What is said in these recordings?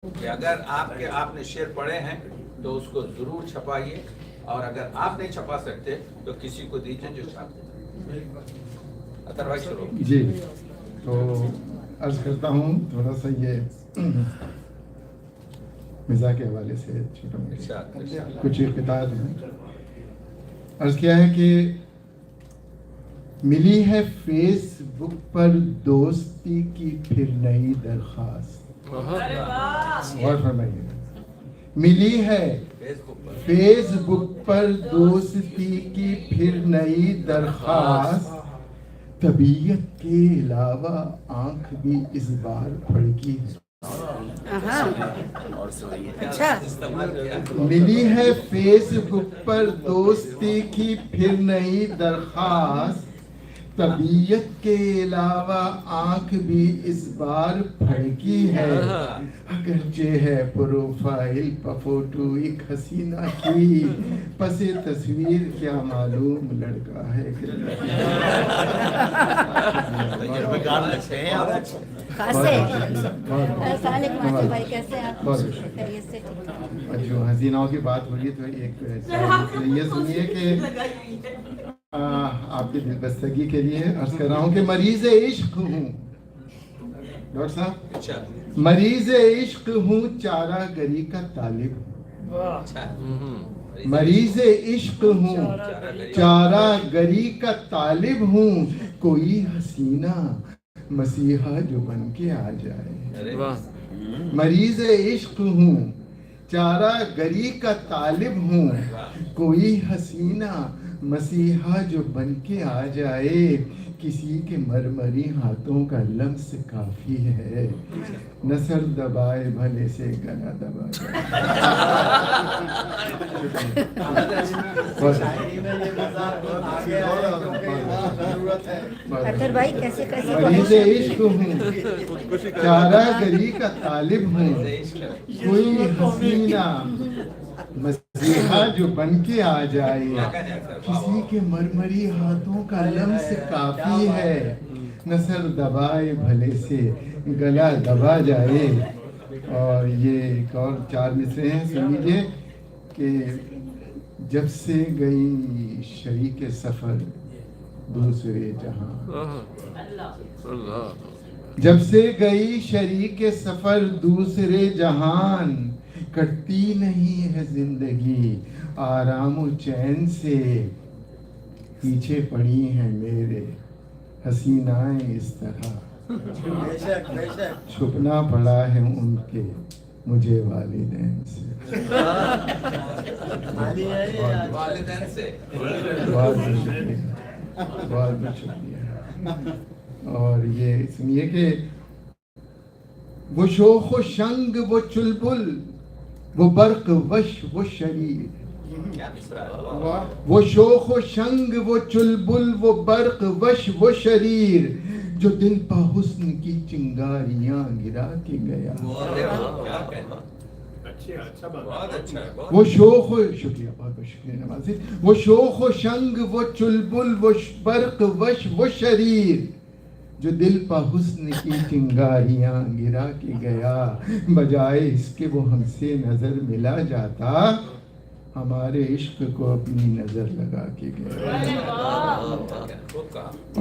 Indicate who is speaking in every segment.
Speaker 1: کہ اگر آپ نے شعر پڑھے ہیں تو اس کو ضرور چھپائیے، اور اگر آپ نہیں چھپا سکتے تو کسی کو دیجیے جو چھاپ دے۔ اطہر بھائی شروع۔
Speaker 2: جی، تو عرض کرتا ہوں تھوڑا سا یہ مزاح کے حوالے سے چھوٹا موٹا کچھ اقتدار ہیں۔ عرض کیا ہے کہ ملی ہے فیس بک پر دوستی کی پھر نئی درخواست۔ غور فرمائیے، ملی ہے فیس بک پر دوستی کی پھر نئی درخواست، طبیعت کے علاوہ آنکھ بھی اس بار پھڑکی ہے۔ ملی ہے فیس بک پر دوستی کی پھر نئی درخواست، طبیعت کے علاوہ آنکھ بھی اس بار پھڑکی ہے۔ اگرچہ ہے پروفائل پر فوٹو ایک حسینہ کی، پس تصویر کیا معلوم لڑکا ہے کہ جو حسیناؤں کی بات ہو رہی ہے تو ایک یہ سنیے کہ آپ کی دلبستگی کے لیے عرض کر رہا ہوں کہ مریض عشق ہوں ڈاکٹر صاحب، مریض عشق ہوں، چارہ گری کا طالب ہوں۔ مریض عشق ہوں، چارہ گری کا طالب ہوں، کوئی حسینہ مسیحا جو بن کے آ جائے۔ مریض عشق ہوں، چارہ گری کا طالب ہوں، کوئی حسینہ مسیحا جو بن کے آ جائے۔ کسی کے مرمری ہاتھوں کا لمس کافی ہے، نہ سر دبائے بھلے سے گلا دبا جائے۔ مریض عشق ہوں، چارہ گری کا طالب ہوں، کوئی حسینہ مسیحا جو بن کے آ جائے۔ کسی کے مرمری ہاتھوں کا لمس کافی ہے، نہ سر دبائے بھلے سے گلا دبا جائے۔ اور یہ ایک اور چار مصرے ہیں، سن لیجیے کہ جب سے گئی شریک سفر دوسرے جہاں، جب سے گئی شریک سفر دوسرے جہان، کٹتی نہیں ہے زندگی آرام و چین سے، پیچھے پڑی ہیں میرے حسینائیں اس طرح، چھپنا پڑا ہے ان کے مجھے والدین سے۔ بہت شکریہ، بہت شکریہ۔ اور یہ سنیے کہ وہ شوخ و شنگ وہ چلبل، وہ برق وش وہ شریر، وہ شوخ و شنگ وہ چلبل، وہ برق وش وہ شریر، جو دل پہ حسن کی چنگاریاں گرا کے گیا۔ وہ شوخ و شکریہ، بہت بہت شکریہ نوازی۔ وہ شوخ و شنگ وہ چلبل، وہ برق وش وہ شریر، جو دل پہ حسن کی چنگاریاں گرا کے گیا۔ بجائے اس کے وہ ہم سے نظر ملا جاتا، ہمارے عشق کو اپنی نظر لگا کے گیا۔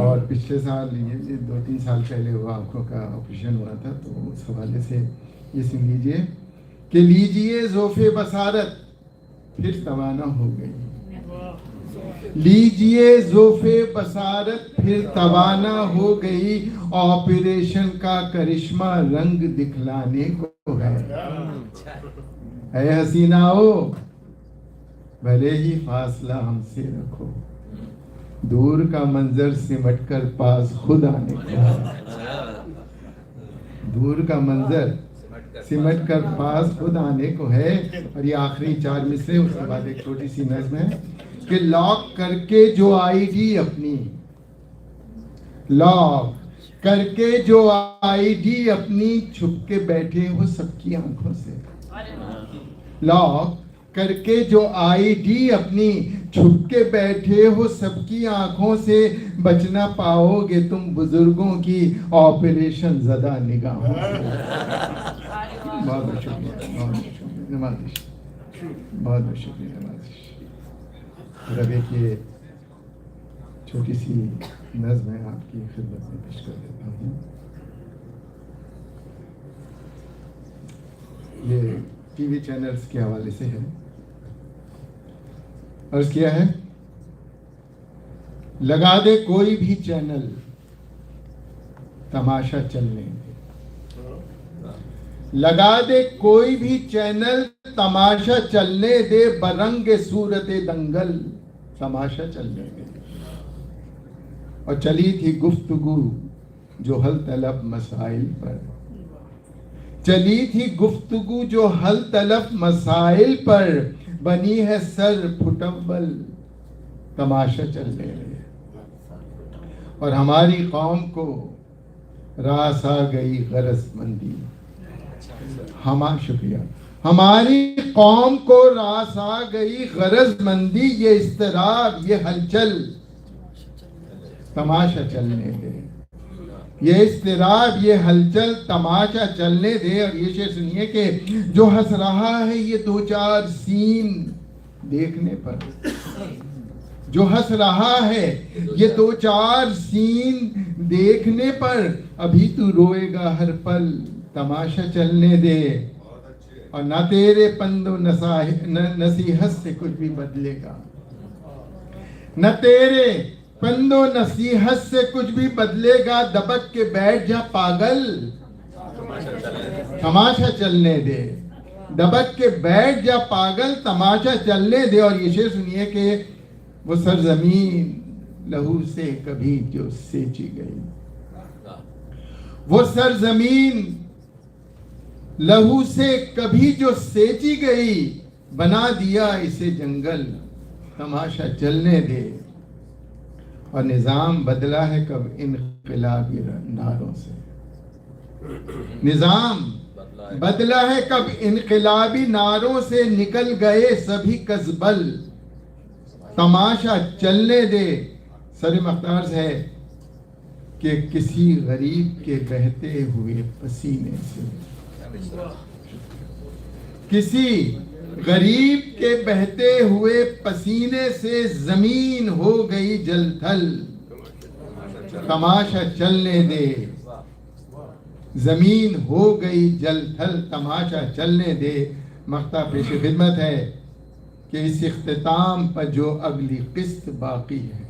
Speaker 2: اور پچھلے سال یہ 2-3 سال پہلے وہ آنکھوں کا آپریشن ہوا تھا، تو اس حوالے سے یہ سن لیجیے کہ لیجیے ذوف بصارت پھر توانا ہو گئی، لیجیے ذوف بصارت پھر توانا ہو گئی، آپریشن کا کرشمہ رنگ دکھلانے کو ہے۔ اے حسیناؤ بھلے ہی فاصلہ ہم سے رکھو، دور کا منظر سمٹ کر پاس خود آنے کو ہے۔ دور کا منظر سمٹ کر پاس خود آنے کو ہے۔ اور یہ آخری 4 مصرے، اس کے بعد ایک چھوٹی سی نظم ہے کہ لاک کر کے جو آئی ڈی اپنی، لاک کر کے جو آئی ڈی اپنی، چھپ کے بیٹھے ہو سب کی آنکھوں سے۔ لاک کر کے جو آئی ڈی اپنی، چھپ کے بیٹھے ہو سب کی آنکھوں سے، بچ نہ پاؤ گے تم بزرگوں کی آپریشن زدہ نگاہوں سے۔ بہت بہت شکریہ، بہت بہت شکریہ نمازش، بہت بہت شکریہ نمازش. اب ایک یہ چھوٹی سی نظم ہے آپ کی خدمت میں پیش کر دیتا ہوں. یہ ٹی وی چینلز کے حوالے سے ہے. عرض کیا ہے، لگا دے کوئی بھی چینل تماشا چلنے دے، لگا دے کوئی بھی چینل تماشا چلنے دے، برنگ صورت دنگل تماشا چلنے دے. اور چلی تھی گفتگو جو حل طلب مسائل پر، چلی تھی گفتگو جو حل طلب مسائل پر، بنی ہے سر پھٹول تماشا چلنے دے. اور ہماری قوم کو راس آ گئی غرض مندی، شکریہ، ہماری قوم کو راس آ گئی غرض مندی، یہ اضطراب یہ ہلچل تماشا چلنے دے، یہ اضطراب یہ ہلچل تماشا چلنے دے. اور یہ شعر سنیے کہ جو ہنس رہا ہے یہ دو چار سین دیکھنے پر، جو ہنس رہا ہے یہ دو چار سین دیکھنے پر، ابھی تو روئے گا ہر پل تماشا چلنے دے. اور نہ تیرے پند و نصیحت سے کچھ بھی بدلے گا، نہ تیرے پند و نصیحت سے کچھ بھی بدلے گا، دبک کے بیٹھ جا پاگل تماشا چلنے دے، دبک کے بیٹھ جا پاگل تماشا چلنے دے. اور یہ شعر سنیے کہ وہ سرزمین لہو سے کبھی جو سینچی گئی، وہ سرزمین لہو سے کبھی جو سینچی گئی، بنا دیا اسے جنگل تماشا چلنے دے. اور نظام بدلا ہے کب انقلابی نعروں سے، نظام بدلا ہے کب انقلابی نعروں سے، نکل گئے سبھی کزبل تماشا چلنے دے. سر مختار ہے کہ کسی غریب کے بہتے ہوئے پسینے سے، کسی غریب کے بہتے ہوئے پسینے سے، زمین ہو گئی جل تھل تماشا چلنے دے، زمین ہو گئی جل تھل تماشا چلنے دے. مختہ پیش خدمت ہے کہ اس اختتام پر جو اگلی قسط باقی ہے،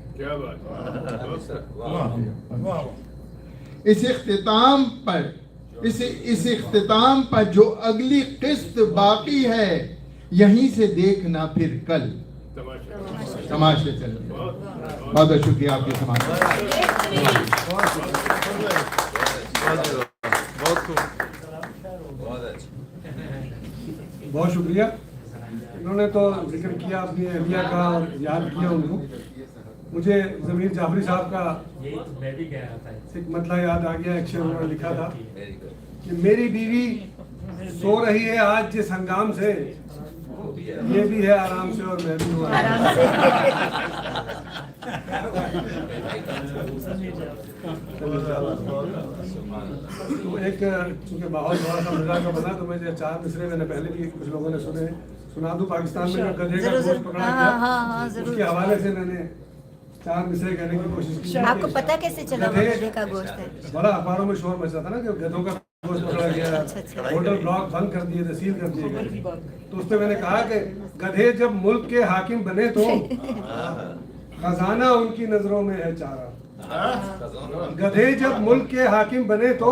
Speaker 2: اس اختتام پر جو اگلی قسط باقی ہے، یہیں سے دیکھنا پھر کل تماشے چلنے. بہت بہت شکریہ آپ کی سماعت.
Speaker 3: بہت شکریہ. انہوں نے تو ذکر کیا اپنی اہلیہ کا اور یاد کیا ان کو. مجھے ضمیر جعفری صاحب کا ایک مطلع یاد آ گیا. ایک شعر انہوں نے لکھا تھا کہ میری بیوی سو رہی ہے آج جس ہنگام سے، یہ بھی ہے آرام سے اور میں بھی ہوں آرام سے. تو ایک چونکہ ماحول تھوڑا سا مزاح کا بنا، تو میں چار مصرے میں نے پہلے بھی کچھ لوگوں نے سنے، سنا دوں. پاکستان میں جو گدھے کا گوشت پکڑا گیا اس کے حوالے سے میں نے چار مصرے کہنے کی کوشش کی.
Speaker 4: آپ کو پتہ کیسے چلا گدھے کا گوشت ہے؟
Speaker 3: بڑا اخباروں میں شور مچا تھا نا کہ گدھوں کا گوشت پکڑا گیا، ہوٹل بلاک بند کر دیے تھے، سیل کر دیے گئے. تو اس پہ میں نے کہا کہ گدھے جب ملک کے حاکم بنے تو خزانہ ان کی نظروں میں ہے چارہ. گدھے جب ملک کے حاکم بنے تو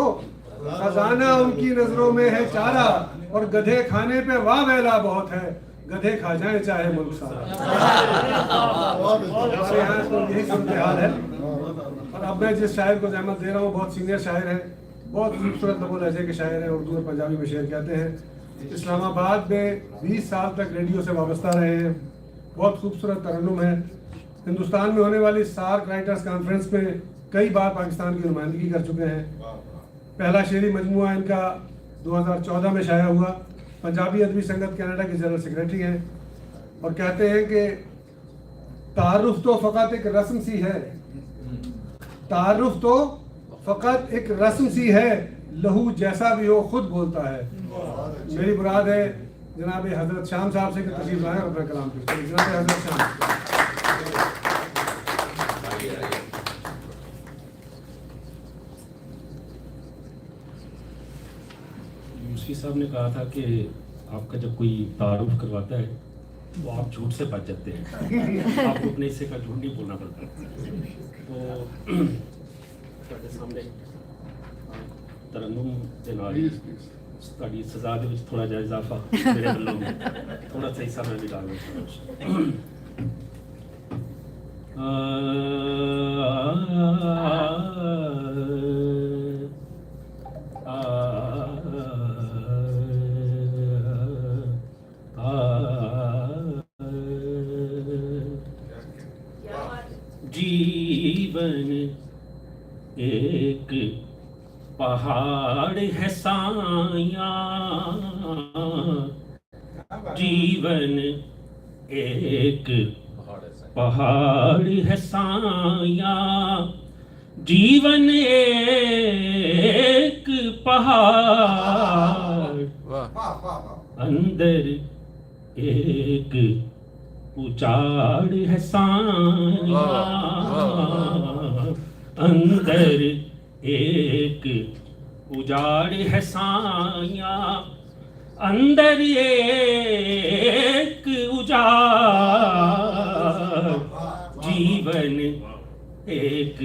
Speaker 3: خزانہ ان کی نظروں میں ہے چارہ، اور گدھے کھانے پہ واہ ویلا بہت ہے، گدھے کھا جائیں چاہے ملک سارا. ہمارے یہاں تو یہی صورتحال ہے. اور اب میں جس شاعر کو زحمت دے رہا ہوں بہت سینئر شاعر ہے، بہت خوبصورت لب و لہجے کے شاعر ہیں، اردو اور پنجابی میں شعر کہتے ہیں. اسلام آباد میں 20 سال تک ریڈیو سے وابستہ رہے ہیں. بہت خوبصورت ترنم ہے. ہندوستان میں ہونے والی سارک رائٹرز کانفرنس میں کئی بار پاکستان کی نمائندگی کر چکے ہیں. پہلا شعری مجموعہ ان کا 2014 میں شائع ہوا. پنجابی ادبی سنگت کینیڈا کے جنرل سیکریٹری ہیں، اور کہتے ہیں کہ تعارف تو فقط ایک رسم سی ہے، تعارف تو فقط ایک رسم سی ہے، لہو جیسا بھی ہو خود بولتا ہے. मेरी मुराद है जनाब हजरत शाम साहब से कि तशरीफ लाएं और अपना कलाम पेश करें। जनाब हजरत शाम।
Speaker 1: आइए, आइए।
Speaker 5: यूसुफी साहब ने कहा था कि आपका जब कोई तारुफ करवाता है तो आप झूठ से बच जाते हैं, आपको अपने हिस्से का झूठ नहीं बोलना पड़ता। तो ਤੁਹਾਡੇ ਸਾਹਮਣੇ ਤਰन्नुम ਦੇ ਨਾਲ ਤੁਹਾਡੀ ਸਜ਼ਾ ਦੇ ਵਿੱਚ ਥੋੜਾ ਜਿਹਾ ਇਜ਼ਾਫਾ ਮੇਰੇ ਵੱਲੋਂ ਥੋੜਾ ਸਾ ਹਿੱਸਾ ਮੈਂ ਵੀ ਡਾਲ जीवन एक पहाड़ है साया, जीवन एक पहाड़ है साया, जीवन एक पहाड़, अंदर एक उचाड़ है साया, अंदर एक उजाड़ है साया, अंदर एक उजाड़, जीवन एक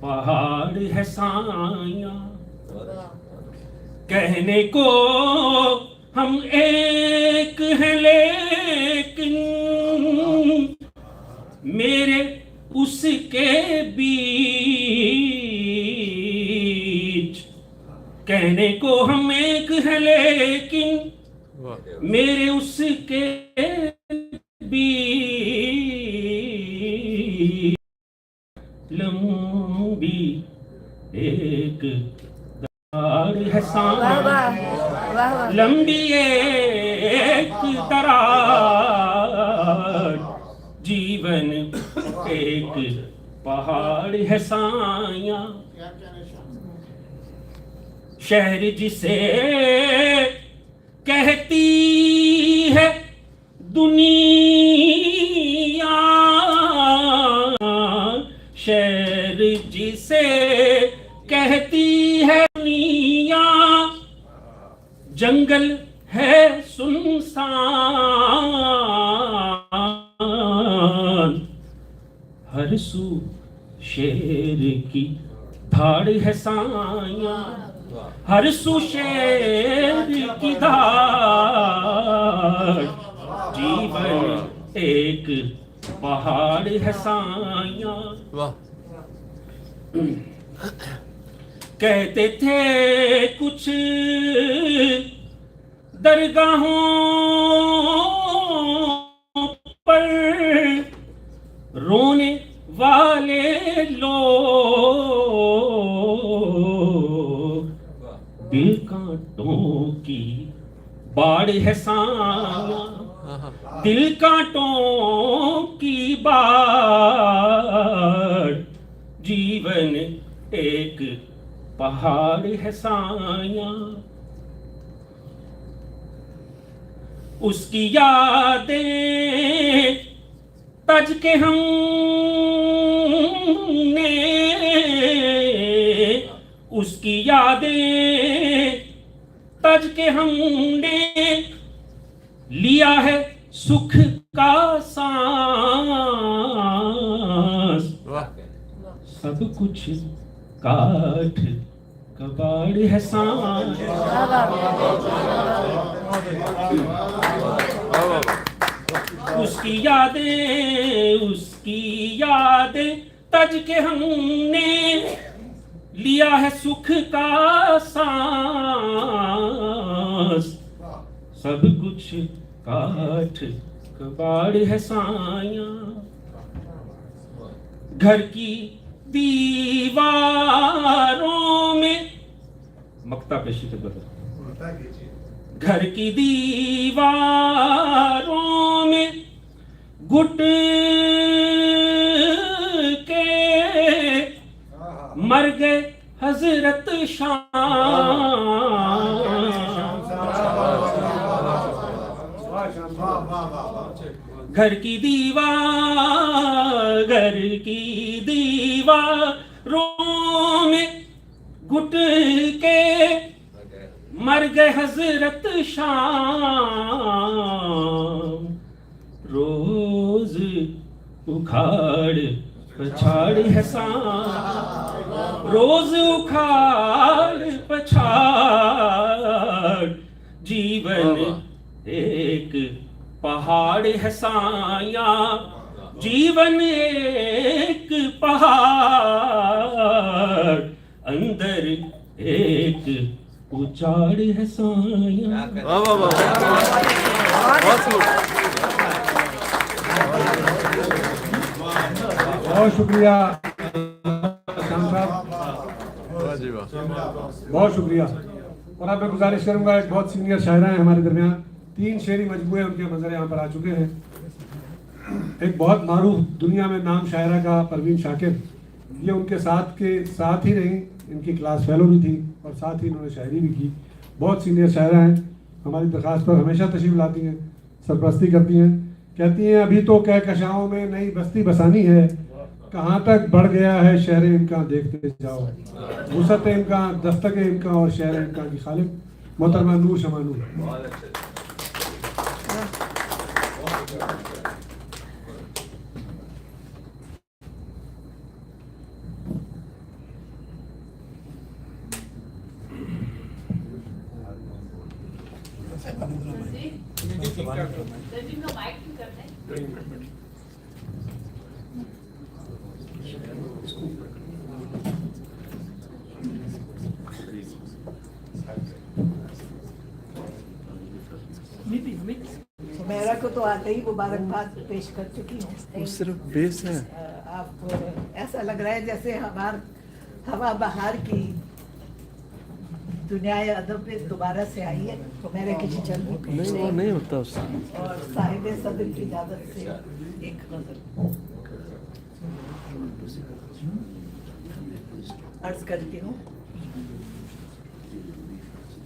Speaker 5: पहाड़ है साया। कहने को हम एक हैं लेकिन मेरे उसके बीच, कहने को हम एक हैं लेकिन मेरे उसके बीच, लंबी एक दरार है साया, लंबी एक दरार, जीवन एक पहाड़ है साया। शहर जिसे कहती है दुनिया, शहर जिसे कहती है दुनिया, जंगल है सुनसान, हर सू शेर की धाड़ है साया, हर सू शेर की धाड़, जीवन एक पहाड़ है साया। कहते थे कुछ दरगाहों पर रोने वाले लोग, दिल कांटों की बाढ़ है साया, दिल कांटों की बाढ़, जीवन एक पहाड़ है साया। उसकी यादें तज के हमने, उसकी यादें तज के हमने लिया है सुख का सांस, सब कुछ काठ कबाड़ है साया, उसकी यादें तज के हमने लिया है सुख का सांस, सब कुछ काठ कबाड़ है साया। घर की दीवारों में मक्ता पेशी के बदल, घर की दीवारों में घुट के मर गए हजरत शाम, घर की दीवारों में घुट के मर गए हजरत शाम, रोज उखाड़ पछाड़ है सांप, रोज उखाड़ पछाड़, जीवन एक पहाड़ है साया, जीवन एक पहाड़, अंदर एक उचाड़ है साया।
Speaker 3: बहुत शुक्रिया शाम साहब, बहुत शुक्रिया। और अब मैं गुजारिश करूंगा, एक बहुत सीनियर शायरा हैं हमारे दरमियान, 3 शेरी मजमूए उनके मंजर यहाँ पर आ चुके हैं। एक बहुत मारूफ दुनिया में नाम शायरा का परवीन शाकिर, ये उनके साथ ही रही, इनकी क्लास फेलो भी थी और साथ ही इन्होंने शायरी भी की। बहुत सीनियर शायरा हैं, हमारी दरख्वास्त पर हमेशा तशरीफ लाती हैं, सरपरस्ती करती हैं। कहती हैं अभी तो कहकशाओं में नई बस्ती बसानी है, कहाँ तक बढ़ गया है शहर इनका देखते जाओ, वसत इनका, दस्तक इनका और शहर इनका की खालिक मोहतरमा नूर शमा नूर।
Speaker 6: मेरा को तो आते ही मुबारकबाद पेश कर चुकी हूँ।
Speaker 2: सिर्फ बेस है।
Speaker 6: आप ऐसा लग रहा है जैसे हवा बहार की दुनिया अदब में दोबारा से आई है। तो मेरे किसी चल
Speaker 2: नहीं, वो नहीं होता उससे।
Speaker 6: और साहिब सदर की इजाजत से एक गजल अर्ज करती हूँ।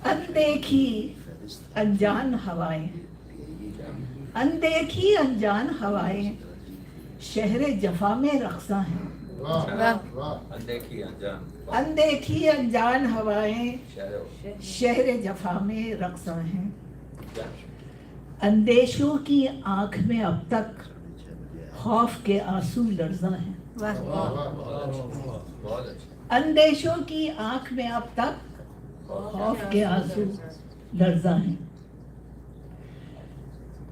Speaker 6: अनदेखी अनजान हवाएं, अनदेखी अनजान हवाएं शहरे जफा में रक्सा हैं। अनदेखी अनजान हवाएं शहरे जफा में रक्सा हैं। अंदेशों की आंख में अब तक खौफ के आंसू लर्जा हैं। अंदेशों की आंख में अब तक खौफ के आंसू लर्जा हैं।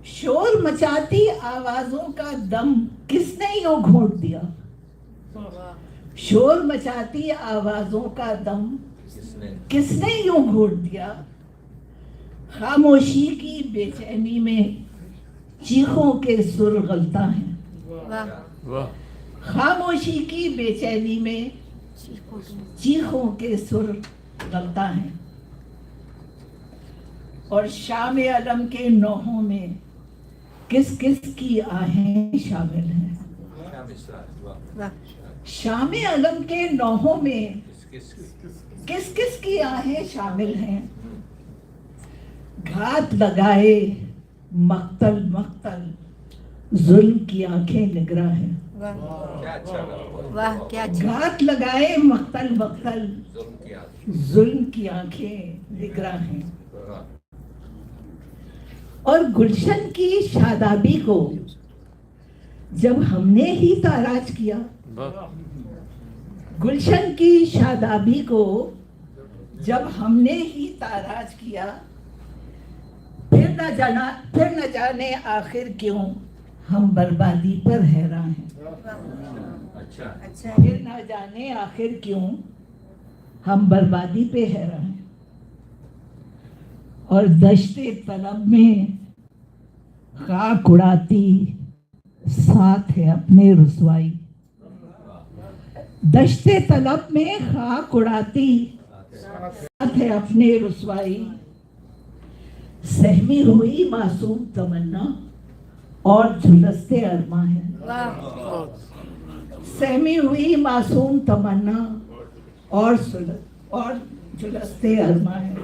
Speaker 6: शोर मचाती आवाजों का दम किसने यूं घोट दिया, शोर मचाती आवाजों का दम किसने यूं घोट दिया। खामोशी की बेचैनी में चीखों के सुर गलता हैं। खामोशी की बेचैनी में चीखों के सुर गलता हैं। और शाम अलम के नौहों में किस किस की आहें शामिल हैं। शाम अलम के नौहों में किस किस की आहें शामिल हैं। घात लगाए मक्तल मक्तल जुल्म की आंखें निगरां हैं।
Speaker 4: वाह क्या
Speaker 6: घात लगाए मक्तल मक्तल जुल्म की आंखें निगरां हैं। और गुलशन की शादाबी को जब हमने ही ताराज किया, गुलशन की शादाबी को जब हमने ही ताराज किया, फिर न जाने आखिर क्यों हम बर्बादी पर हैरान हैं। फिर न जाने आखिर क्यों हम बर्बादी पे हैरान हैं। और दश्ते तलब में खाक उड़ाती साथ है अपने रुसवाई। दश्ते तलब में खाक उड़ाती साथ है अपने रुसवाई। सहमी हुई मासूम तमन्ना और झुलसते अरमा है। सहमी हुई मासूम तमन्ना और झुलसते अरमा है।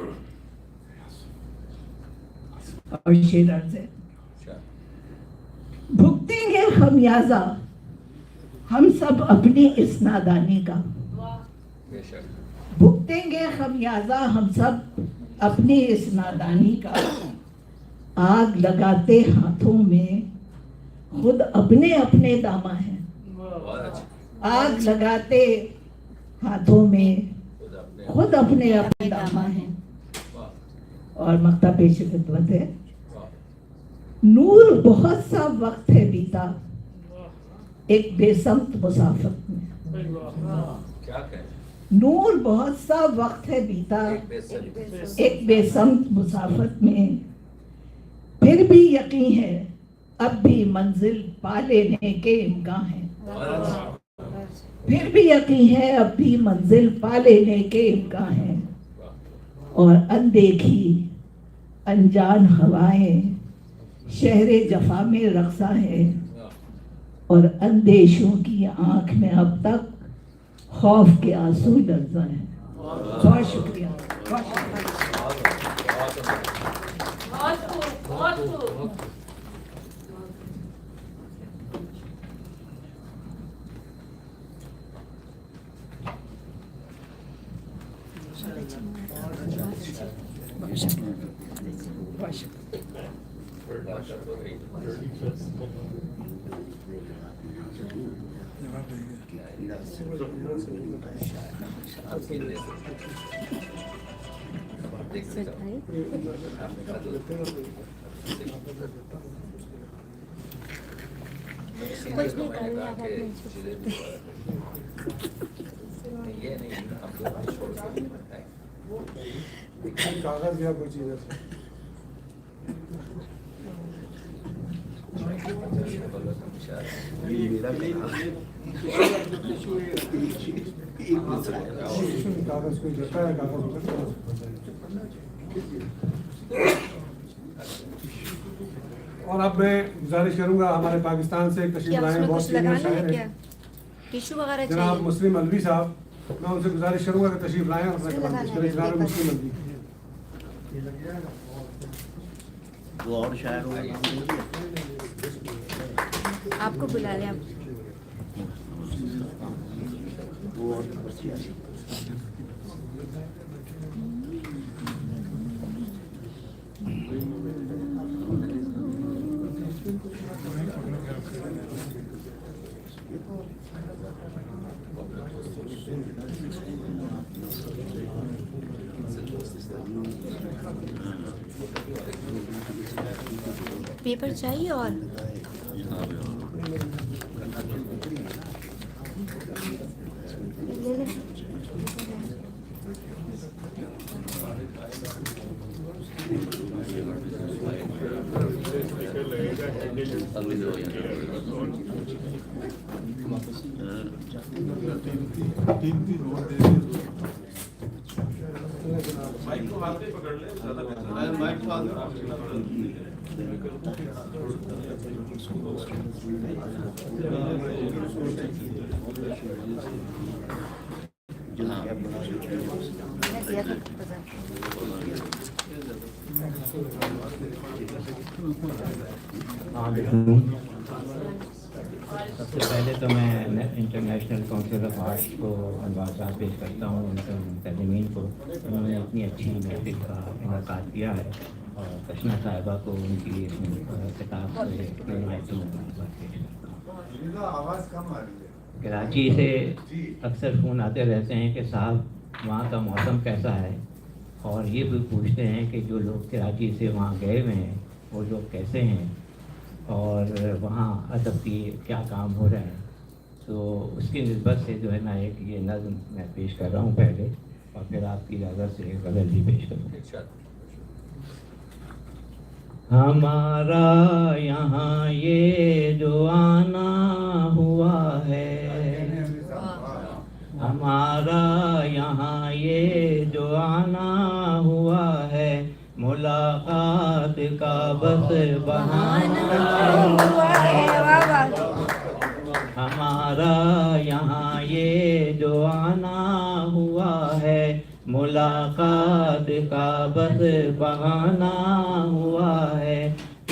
Speaker 6: और शेर अर्ज़ है। खमियाजा हम सब अपनी इस नादानी का,
Speaker 1: बेशक
Speaker 6: भुगतेंगे खमियाजा हम सब अपनी इस नादानी का। आग लगाते हाथों में खुद अपने अपने दामा हैं,
Speaker 1: बहुत अच्छा।
Speaker 6: आग लगाते हाथों में खुद अपने अपने दामा हैं।
Speaker 1: वाह
Speaker 6: और मक्ता पेश खिदमत है।
Speaker 1: वाह
Speaker 6: नूर बहुत सा वक्त है बीता एक बेसमत मुसाफत में,
Speaker 1: क्या कहें,
Speaker 6: नूर बहुत सा वक्त है बीता
Speaker 1: एक बेसब्री।
Speaker 6: एक बेसमत मुसाफत में, फिर भी यकीन है अब भी मंजिल पा लेने के इम्कान है,
Speaker 1: बहुत अच्छा।
Speaker 6: फिर भी यकीन है अब भी मंजिल पा लेने के इम्कान है।
Speaker 1: वाह
Speaker 6: और अनदेखी अनजान हवाएं शहरे जफा में रक्सा है,
Speaker 1: वाह
Speaker 6: और अंदेशों की आंख में अब तक खौफ के आंसू लर्जा हैं। बहुत शुक्रिया, बहुत शुक्रिया।
Speaker 4: कुछ नहीं करना है,
Speaker 1: ये नहीं हम लोग छोड़ के बताएं।
Speaker 3: कागज या कोई चीज है। कागज कोई देता है, कागज होता है। और अब मैं गुजारिश करूंगा हमारे पाकिस्तान से
Speaker 4: क्या
Speaker 3: तशरीफ लाए
Speaker 4: उसमें
Speaker 3: बहुत
Speaker 4: कुछ
Speaker 3: सीनियर
Speaker 4: लगाना है
Speaker 3: शायर
Speaker 4: क्या?
Speaker 3: हैं
Speaker 4: टिश्यू वगैरह
Speaker 3: जनाब
Speaker 4: चाहिए?
Speaker 3: मुस्लिम अलवी साहब, मैं उनसे गुजारिश करूंगा कि तशरीफ लाएं और अपना
Speaker 4: उसमें
Speaker 3: कलाम
Speaker 4: लगाना
Speaker 3: पेश
Speaker 4: है,
Speaker 3: करें। जनाब
Speaker 4: पेपर।
Speaker 3: मुस्लिम अलवी
Speaker 7: वो और शायर होगा
Speaker 4: आपको बुला लिया।
Speaker 7: वो और बचिया
Speaker 4: पेपर चाहिए और ले ले। मैंने दिया था
Speaker 8: सबसे पहले तो मैं इंटरनेशनल काउंसिल ऑफ आर्ट्स को धन्यवाद पेश करता हूँ उनके मुंतज़मीन को। उन्होंने इतनी अच्छी महफिल का इनकाद किया है और कशना साहिबा को उनकी किताब से धन्यवाद पेश करता हूँ। कराची से अक्सर फ़ोन आते रहते हैं कि साहब वहाँ का मौसम कैसा है, और ये भी पूछते हैं कि जो लोग कराची से वहाँ गए हुए हैं वो लोग कैसे हैं और वहाँ अदब की क्या काम हो रहे हैं। तो उसकी निस्बत से जो है ना एक ये नज़्म मैं पेश कर रहा हूँ पहले, और फिर आपकी इजाज़त से एक गज़ल भी पेश करूँगा। हमारा यहाँ ये जो आना हुआ है, हमारा यहाँ ये जो आना हुआ है, मुलाकात का बस बहाना हुआ है। हमारा यहाँ ये जो आना हुआ है, मुलाकात का बस बहाना हुआ है।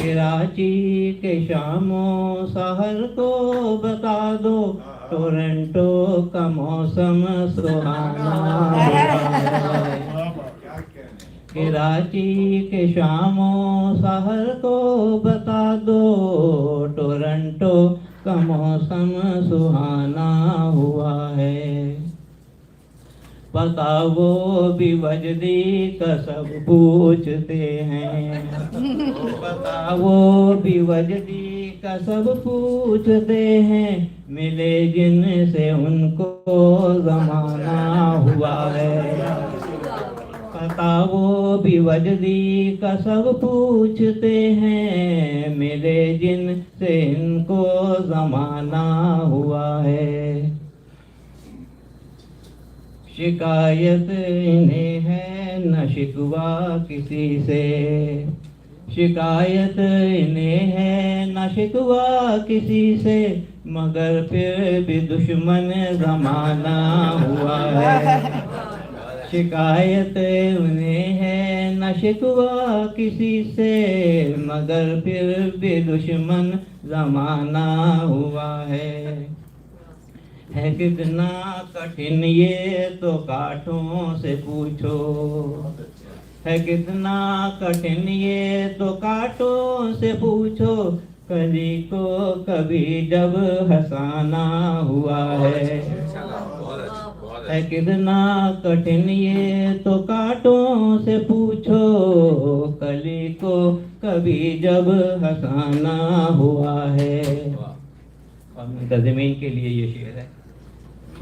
Speaker 8: कराची के शामों सहर को बता दो, टोरंटो का मौसम सुहाना हुआ है। कराची के शामों सहर को बता दो, टोरंटो का मौसम सुहाना हुआ है। पता वो भी वजदी का सब पूछते हैं, पता वो भी वजदी का सब पूछते हैं, मिले जिनसे उनको जमाना हुआ है। पता वो भी वजदी का सब पूछते हैं, मिले जिनसे इनको जमाना हुआ है। शिकायत इन्हें है न शिकवा किसी से, शिकायत इन्हें है न शिकवा किसी से, मगर फिर भी दुश्मन जमाना हुआ है। शिकायत उन्हें है न शिकवा किसी से, मगर फिर भी दुश्मन जमाना हुआ है कितना कठिन ये तो कांटों से पूछो, है कितना कठिन ये तो कांटों से पूछो, कली को कभी जब हंसाना हुआ है कितना कठिन ये तो कांटों से पूछो, कली को कभी जब हंसाना हुआ है। और मुंतज़िमीन के लिए ये शेर है।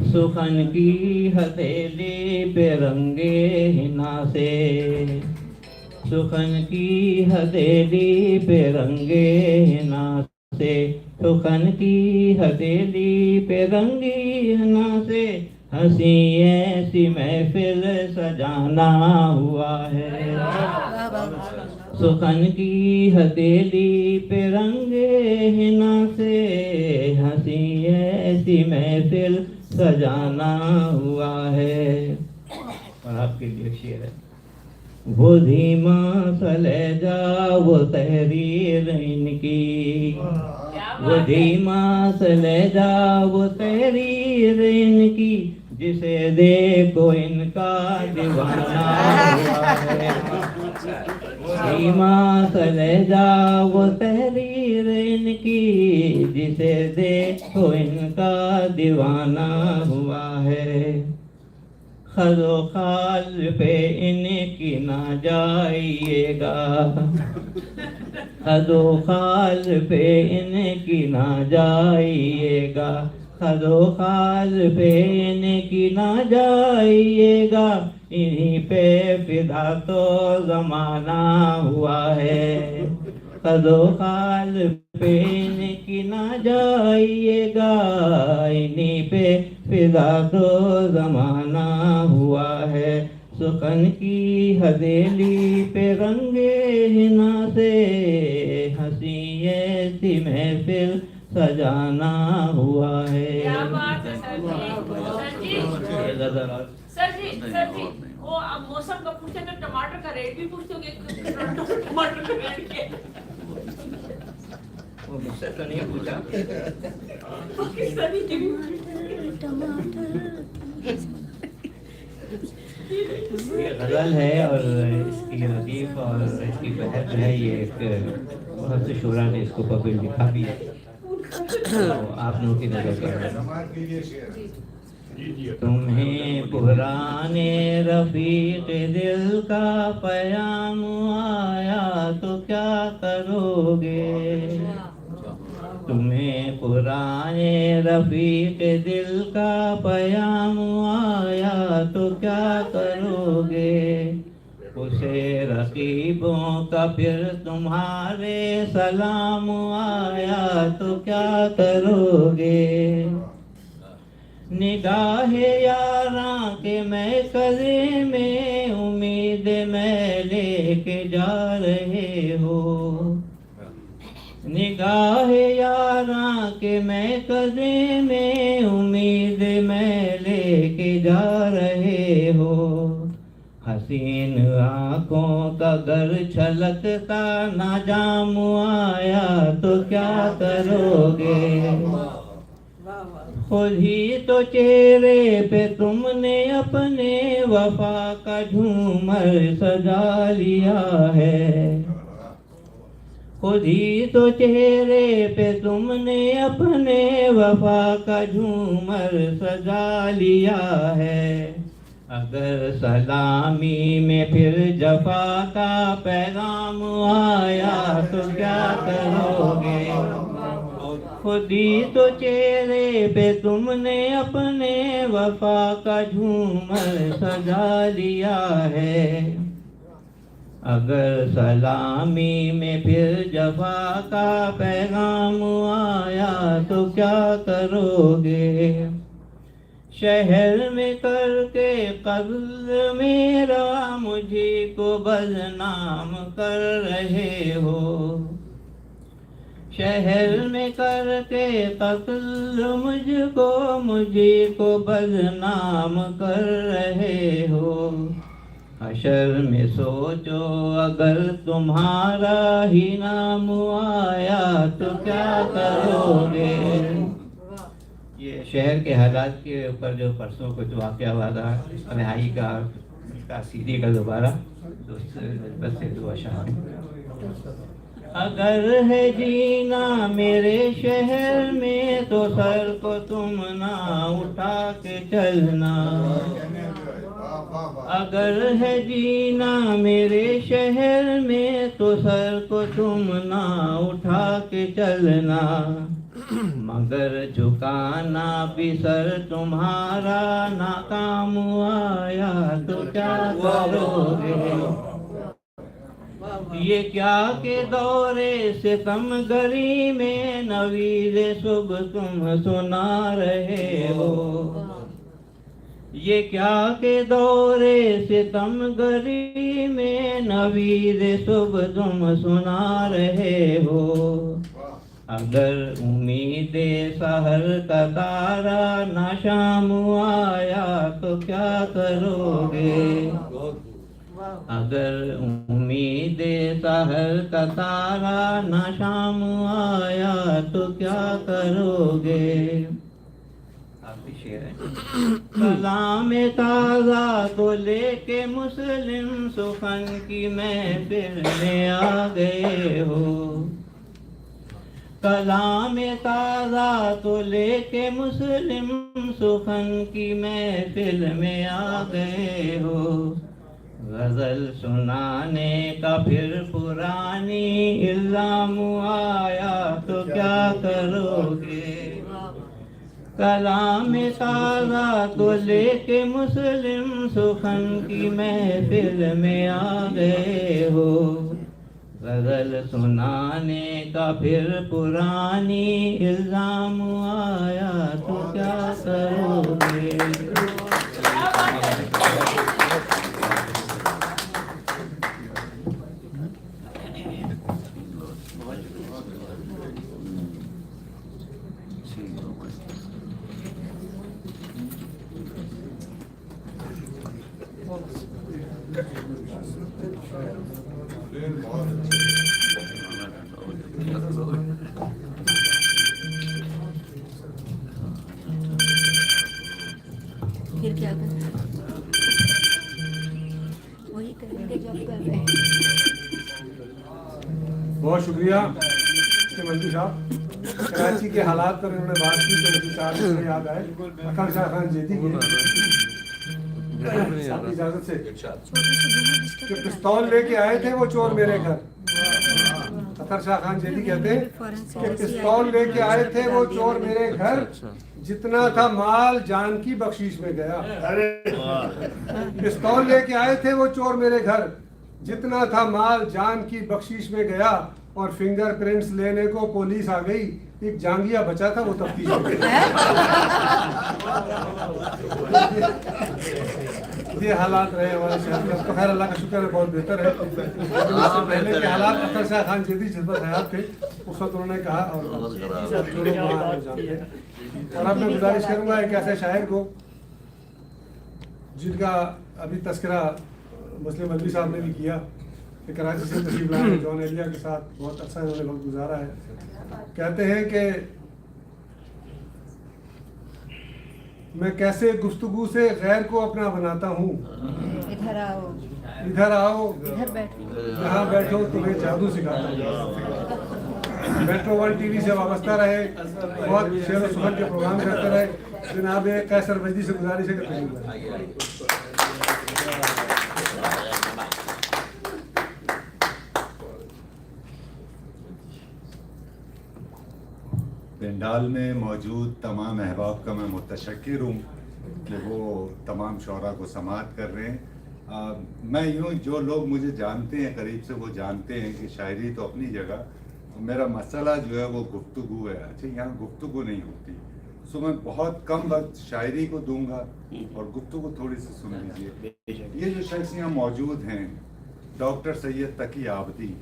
Speaker 8: सुखन की हथेली पे रंगे हिना से, सुखन की हथेली पे रंगे हिना से, सुखन की हथेली पे रंगी हिना से, हंसी ऐसी महफिल सजाना हुआ है। सुखन की हथेली पे रंगे हिना से, हंसी ऐसी महफिल सजाना हुआ है। और आपके लिए शेर है। वो धीमा सलेजा वो तहरीर इनकी, वो धीमा सलेजा वो तहरीर इनकी, जिसे देखो इनका दीवाना हुआ है। वो धीमा सलेजा वो तहरीर इनकी, जिसे देखो इनका दीवाना हुआ है। खदो खाल पे इनकी ना जाइएगा, खदो खाल पे इनकी ना जाइएगा, खदो खाल पे इनकी ना जाइएगा, इन्हीं पे फिदा तो जमाना हुआ है। खदो खाल पे इनकी ना जाइएगा, इन्हीं पे फिदा तो जमाना हुआ है। सुखन की हथेली पे रंगे हिना से, हंसी ऐसी महफिल सजाना हुआ है।
Speaker 9: क्या बात है सर जी। सर जी वो अब मौसम का पूछे तो टमाटर का रेट भी पूछते होंगे, टमाटर का रेट क्या
Speaker 8: वो मुझसे तो नहीं पूछा।
Speaker 9: पाकिस्तानी के भी
Speaker 8: ये गज़ल है और इसकी लतीफ़ और इसकी बहर जो है ये एक बहुत से शुरा ने इसको पब्लिक लिखा भी है, तो आप लोगों की नजर कर तुम्हें पुराने रफीक दिल का पयाम आया तो क्या करोगे, तुम्हें पुराने रफीक दिल का पयाम आया तो क्या करोगे, उसे रकीबों का फिर तुम्हारे सलाम आया तो क्या करोगे। निगाहे यारां के मैं कज़े में उम्मीद मैं लेके जा रहे हो, निगाहे यारां के मैं कज़े में उम्मीद मैं लेके जा रहे हो। हसीन आंखों का गर छलकता ना जाम आया तो क्या करोगे। खुद ही तो चेहरे पे तुमने अपने वफा का झूमर सजा लिया है। खुद ही तो चेहरे पे तुमने अपने वफा का झूमर सजा लिया है। अगर सलामी में फिर जफा का पैगाम आया तो क्या करोगे। खुद ही तो चेहरे पे तुमने अपने वफा का झूमर सजा लिया है। अगर सलामी में फिर जफा का पैगाम आया तो क्या करोगे। शहर में करके कत्ल मेरा मुझे को बदनाम कर रहे हो। शहर में करके कत्ल मुझे को बदनाम कर रहे हो। हशर में सोचो अगर तुम्हारा ही नाम आया तो क्या करोगे। ये शहर के हालात के ऊपर जो परसों कुछ वाक़या हुआ था, रिहाई का सीधी का दोबारा बस से दो अशार। अगर है जीना मेरे शहर में तो सर को तुम ना उठा के चलना। अगर है जीना मेरे शहर में तो सर को तुम ना उठा के चलना। मगर झुकाना भी सर तुम्हारा नाकाम आया तो क्या करोगे। ये क्या के दौरे से सितमगरी में नवीद सुबह तुम सुना रहे हो। ये क्या के दौरे से सितमगरी में नवीद सुबह तुम सुना रहे हो। अगर उम्मीदे सहर का तारा ना शाम आया तो क्या करोगे। अगर उम्मीदे सहर का तारा ना शाम आया तो क्या करोगे। कलाम ताज़ा तो लेके मुस्लिम सुखन की महफिल में आ गए हो। कलाम ताज़ा तो लेके मुस्लिम सुखन की महफिल में आ गए हो। गज़ल सुनाने का फिर पुरानी इल्ज़ाम आया तो क्या करोगे। कलाम ताज़ा तो लेके मुस्लिम सुखन की महफिल में आ गए हो। गज़ल सुनाने का फिर पुरानी इल्ज़ाम आया तो क्या करोगे।
Speaker 4: फिर क्या करें, वही करेंगे जो आप कर रहे हैं।
Speaker 3: बहुत शुक्रिया मंत्री साहब। कराची के हालात पर उन्होंने बात की तो मुझे चार दिन याद आए अखर शाह खान जेदी की आपकी इजाजत से कि पिस्तौल लेके आए थे वो चोर मेरे घर। अखर शाह खान जेदी कहते हैं कि पिस्तौल लेके आए थे वो चोर मेरे घर, जितना था माल जान की बख्शीश में गया। पिस्तौल लेके आए थे वो चोर मेरे घर, जितना था माल जान की बख्शीश में गया। और फिंगरप्रिंट्स लेने को पुलिस आ गई, एक जांगिया बचा था वो तफ्तीश में गया। ये हालात रहे हमारे शहर के। तो खैर अल्लाह का शुक्र है बहुत बेहतर है। पहले के हालात अख्तर शाह खान जेदी जिस वक्त हयात थे उस वक्त उन्होंने कहा और अब मैं गुजारिश करूंगा एक ऐसे शायर को जिनका अभी तस्करा मुस्लिम अदवी साहब ने भी किया कि कराची से तशरीफ लाए जॉन एलिया के साथ बहुत अच्छा इन्होंने वक्त गुजारा है। कहते हैं कि मैं कैसे गुफ्तगू से गैर को अपना बनाता हूँ,
Speaker 4: इधर आओ,
Speaker 3: इधर आओ,
Speaker 4: इधर बैठो,
Speaker 3: यहाँ बैठो, तुम्हें जादू सिखाता हूँ। मेट्रो वन टीवी से वाबस्ता रहे, बहुत शेर व सुखन के प्रोग्राम करते रहे। जनाब कैसर मजदी से गुजारिश है कि तशरीफ लाएं।
Speaker 1: आइए, आइए।
Speaker 10: पंडाल में मौजूद तमाम अहबाब का मैं मुतशक्किर हूँ कि वो तमाम शौरा को समाअत कर रहे हैं। मैं यूँ, जो लोग मुझे जानते हैं करीब से, वो जानते हैं कि शायरी तो अपनी जगह, मेरा मसला जो है वो गुफ्तगू है। अच्छा, यहाँ गुफ्तगू नहीं होती, सो मैं बहुत कम वक्त शायरी को दूंगा और गुफ्तगू थोड़ी सी सुन लीजिए। ये जो शख्स यहाँ मौजूद हैं, डॉक्टर सैयद तकी आबदी,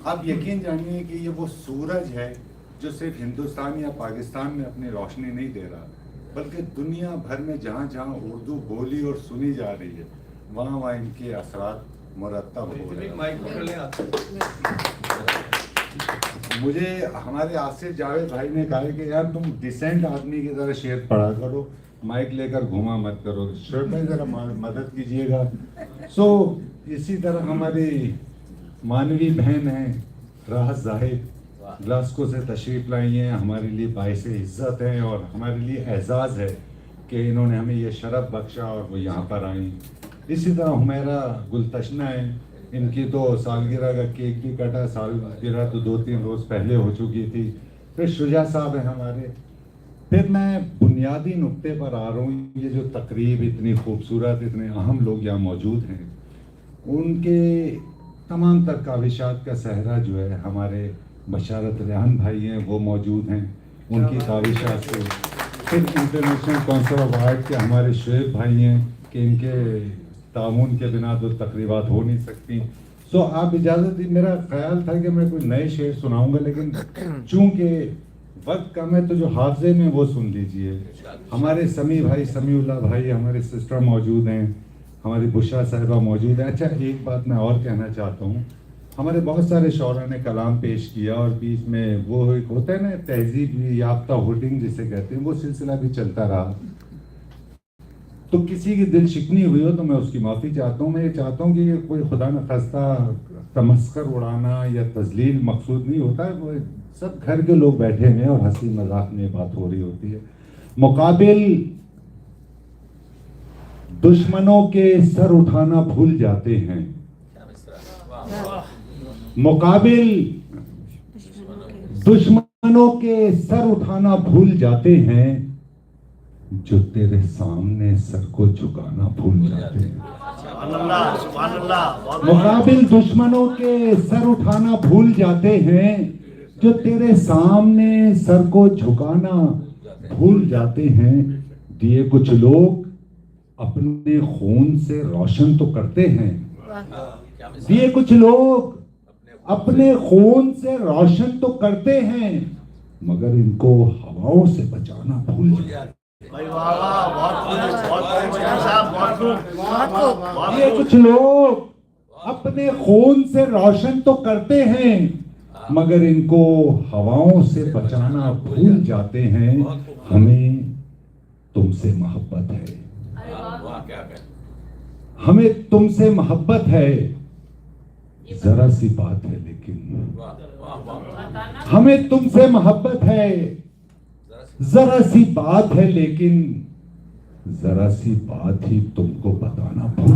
Speaker 10: आप यकीन जानिए कि ये वो सूरज है जो सिर्फ हिंदुस्तान या पाकिस्तान में अपनी रोशनी नहीं दे रहा, बल्कि दुनिया भर में जहाँ जहाँ उर्दू बोली और सुनी जा रही है, वहाँ वहाँ इनके असरात मुरतब हो रहे हैं। मुझे हमारे आसिफ जावेद भाई ने कहा कि यार तुम डिसेंट आदमी की तरह शेर पढ़ा करो, माइक लेकर घुमा मत करो, शेर में ज़रा मदद कीजिएगा। सो इसी तरह हमारी मानवी बहन है राहत जाहिद, ग्लास्को से तशरीफ़ लाई हैं, हमारे लिए बाइस इज़्ज़त है और हमारे लिए एजाज़ है कि इन्होंने हमें ये शरफ़ बख्शा और वो यहाँ पर आई। इसी तरह हुमैरा गुलतशना है, इनकी तो सालगिरह का केक भी कटा, सालगिरह तो 2-3 रोज़ पहले हो चुकी थी। फिर शुजा साहब हैं हमारे। फिर मैं बुनियादी नुक्ते पर आ रहा हूँ, ये जो तकरीब इतनी खूबसूरत, इतने अहम लोग यहाँ मौजूद हैं, उनके तमाम तर काविशात का सहरा जो है हमारे बशारत रेहान भाई हैं, वो मौजूद हैं, उनकी काविशात से। फिर इंटरनेशनल काउंसिल ऑफ आर्ट के हमारे शुएब भाई हैं कि इनके ताउन के बिना तो तकरीबात हो नहीं सकती। सो आप इजाज़त दी, मेरा ख्याल था कि मैं कोई नए शेर सुनाऊंगा, लेकिन चूंकि वक्त कम है तो जो हाफजे में वो सुन लीजिए। हमारे समी भाई, समीउल्लाह भाई, हमारे सिस्टर मौजूद हैं, हमारी बुशरा साहिबा मौजूद है। अच्छा, एक बात मैं और कहना चाहता हूँ, हमारे बहुत सारे शौरा ने कलाम पेश किया और बीच में वो एक होता है ना तहजीब याफ्ता होर्डिंग जिसे कहते हैं, वो सिलसिला भी चलता रहा। तो किसी की दिल शिकनी हुई हो तो मैं उसकी माफ़ी चाहता हूँ। मैं ये चाहता हूँ कि ये कोई खुदा न खास्ता तमस्कर उड़ाना या तजलील मकसूद नहीं होता है, वो सब घर के लोग बैठे हैं और हंसी मजाक में बात हो रही होती है। मुकाबिल दुश्मनों के सर उठाना भूल जाते हैं, मुकाबिल दुश्मनों के सर उठाना भूल जाते हैं, जो तेरे सामने सर को झुकाना भूल जाते हैं। मुकाबिल दुश्मनों के सर उठाना भूल जाते हैं, जो तेरे सामने सर को झुकाना भूल जाते हैं। दिए कुछ लोग अपने खून से रोशन तो करते हैं, दिए कुछ लोग अपने खून से रोशन तो करते हैं, मगर इनको हवाओं से बचाना भूल जाते हैं। ये कुछ लोग अपने खून से रोशन तो करते हैं, मगर इनको हवाओं से बचाना भूल जाते हैं। हमें तुमसे मोहब्बत है, हमें तुमसे मोहब्बत है, जरा सी बात है लेकिन हमें तुमसे मोहब्बत है, जरा सी बात है लेकिन जरा सी बात ही तुमको बताना भूल।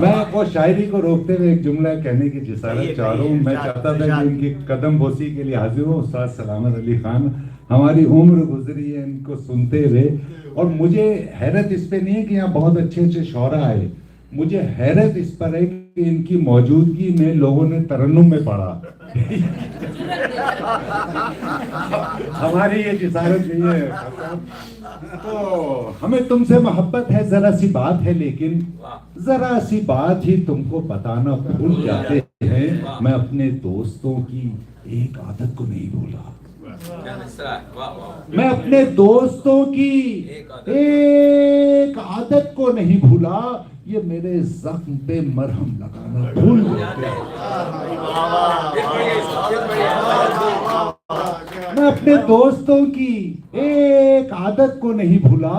Speaker 10: मैं वो शायरी को रोकते हुए एक जुमला कहने की जिसारत चाह रहा हूँ। मैं चाहता था कि इनकी कदम बोसी के लिए हाजिर हूँ। उस्ताद सलामत अली खान, हमारी उम्र गुजरी है इनको सुनते हुए, और मुझे हैरत इस पे नहीं है कि यहाँ बहुत अच्छे अच्छे शौरा आए, मुझे हैरत इस पर है कि इनकी मौजूदगी में लोगों ने तरन्नुम में पढ़ा। हमारी ये जिसारत नहीं है। तो हमें तुमसे मोहब्बत है, जरा सी बात है लेकिन जरा सी बात ही तुमको बताना भूल जाते हैं। मैं अपने दोस्तों की एक आदत को नहीं भूला,
Speaker 1: क्या मिसरा है, वाह वाह।
Speaker 10: मैं अपने दोस्तों की एक आदत को नहीं भूला, ये मेरे जख्म पे मरहम लगाना भूल जाते हैं। मैं अपने दोस्तों की एक आदत को नहीं भूला,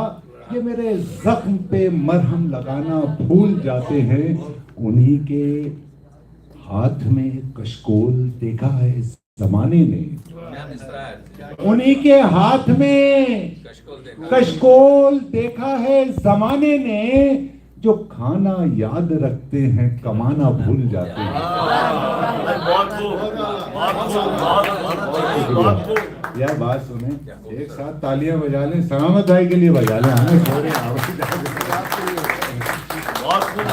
Speaker 10: ये मेरे जख्म पे मरहम लगाना भूल जाते हैं। उन्हीं के हाथ में कशकोल देखा है इस जमाने में,
Speaker 1: क्या मिसरा है,
Speaker 10: उन्हीं के हाथ में कशकोल देखा है जमाने ने, जो खाना याद रखते हैं कमाना भूल जाते हैं। यह बात सुने, एक साथ तालियां बजा लें, सलामत भाई के लिए बजा लें, हमें थोड़े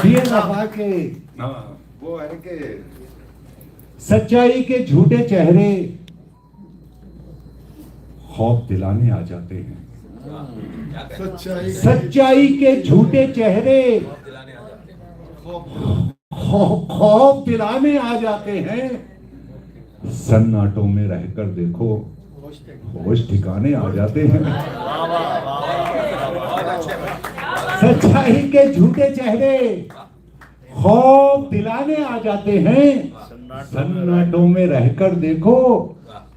Speaker 10: ये नफा के वो है कि सच्चाई के झूठे चेहरे खौफ दिलाने आ जाते हैं। सच्चाई के झूठे चेहरे खौफ दिलाने आ जाते हैं। सन्नाटों में रहकर देखो, होश ठिकाने आ जाते हैं। सच्चाई के झूठे चेहरे खौफ दिलाने आ जाते हैं। सन्नाटों में रहकर देखो,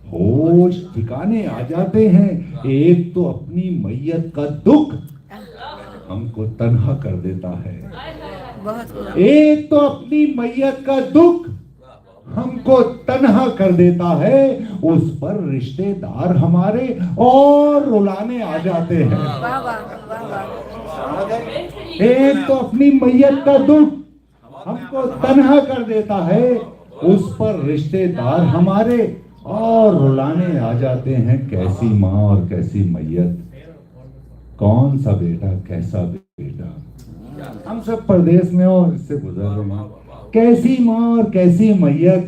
Speaker 10: होश ठिकाने आ जाते हैं। एक तो अपनी मैयत का दुख हमको तन्हा कर देता है, एक तो अपनी मैयत का दुख हमको तन्हा कर देता है, उस पर रिश्तेदार हमारे और रुलाने आ जाते हैं। एक तो अपनी मैयत का दुख हमको तन्हा कर देता है, उस पर रिश्तेदार हमारे और रुलाने आ जाते हैं। कैसी माँ और कैसी मैयत, कौन सा बेटा कैसा बेटा, हम सब परदेश में और इससे गुजर रहे हैं। कैसी माँ और कैसी मैयत,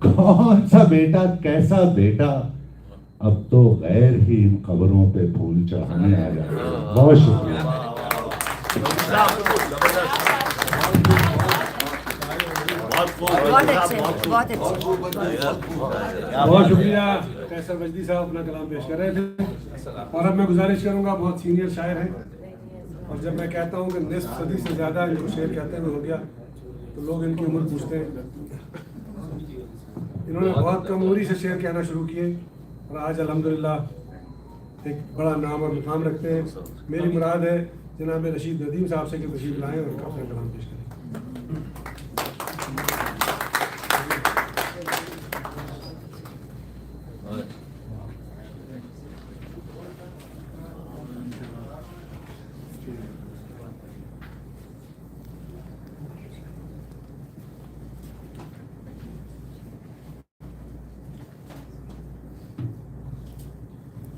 Speaker 10: कौन सा बेटा कैसा बेटा, अब तो गैर ही इन खबरों पे फूल चढ़ाने आ जाते हैं। बहुत शुक्रिया।
Speaker 3: बहुत शुक्रिया कैसर वजदी साहब अपना कलाम पेश कर रहे थे। और अब मैं गुजारिश करूंगा, बहुत सीनियर शायर हैं, और जब मैं कहता हूं कि निस्फ सदी से ज़्यादा इनको शेर कहते हुए हो गया तो लोग इनकी उम्र पूछते हैं। इन्होंने बहुत कम उम्री से शेर कहना शुरू किए और आज अल्हम्दुलिल्लाह एक बड़ा नाम और मुकाम रखते हैं। मेरी मुराद है जनाब रशीद नदीम साहब से कि तशरीफ लाएँ और अपना कलाम पेश करें।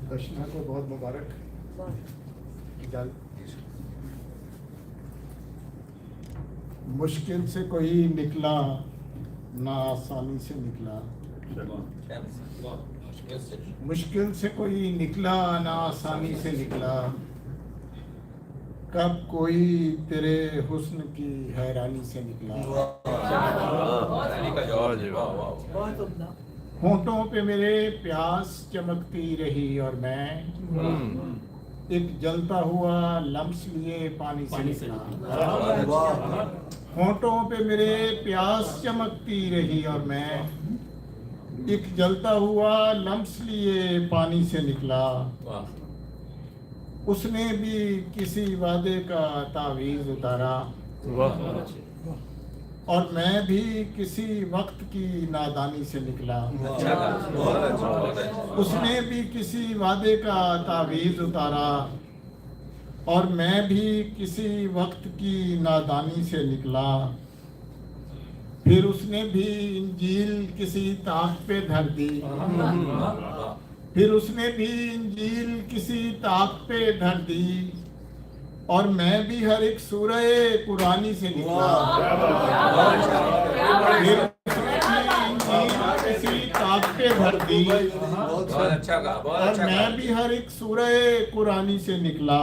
Speaker 2: दशना को बहुत मुबारक। मुश्किल से कोई निकला ना आसानी से निकला, मुश्किल से कोई निकला ना आसानी से निकला, कब कोई तेरे हुस्न की हैरानी से निकला। होंठों पे मेरे प्यास चमकती रही और मैं एक जलता हुआ लम्स लिए पानी से निकला। होंठों पे मेरे प्यास चमकती रही और मैं एक जलता हुआ लम्स लिए पानी से निकला। उसने भी किसी वादे का तावीज़ उतारा और मैं भी किसी वक्त की नादानी से निकला। उसने भी किसी वादे का तावीज़ उतारा और मैं भी किसी वक्त की नादानी से निकला। फिर उसने भी इंजील किसी ताक पे धर दी, फिर उसने भी इंजील किसी ताक पे धर दी और मैं भी हर एक सूरह कुरानी से निकला। फिर किसी ताक पे भर दी और मैं भी हर एक सूरह कुरानी से निकला।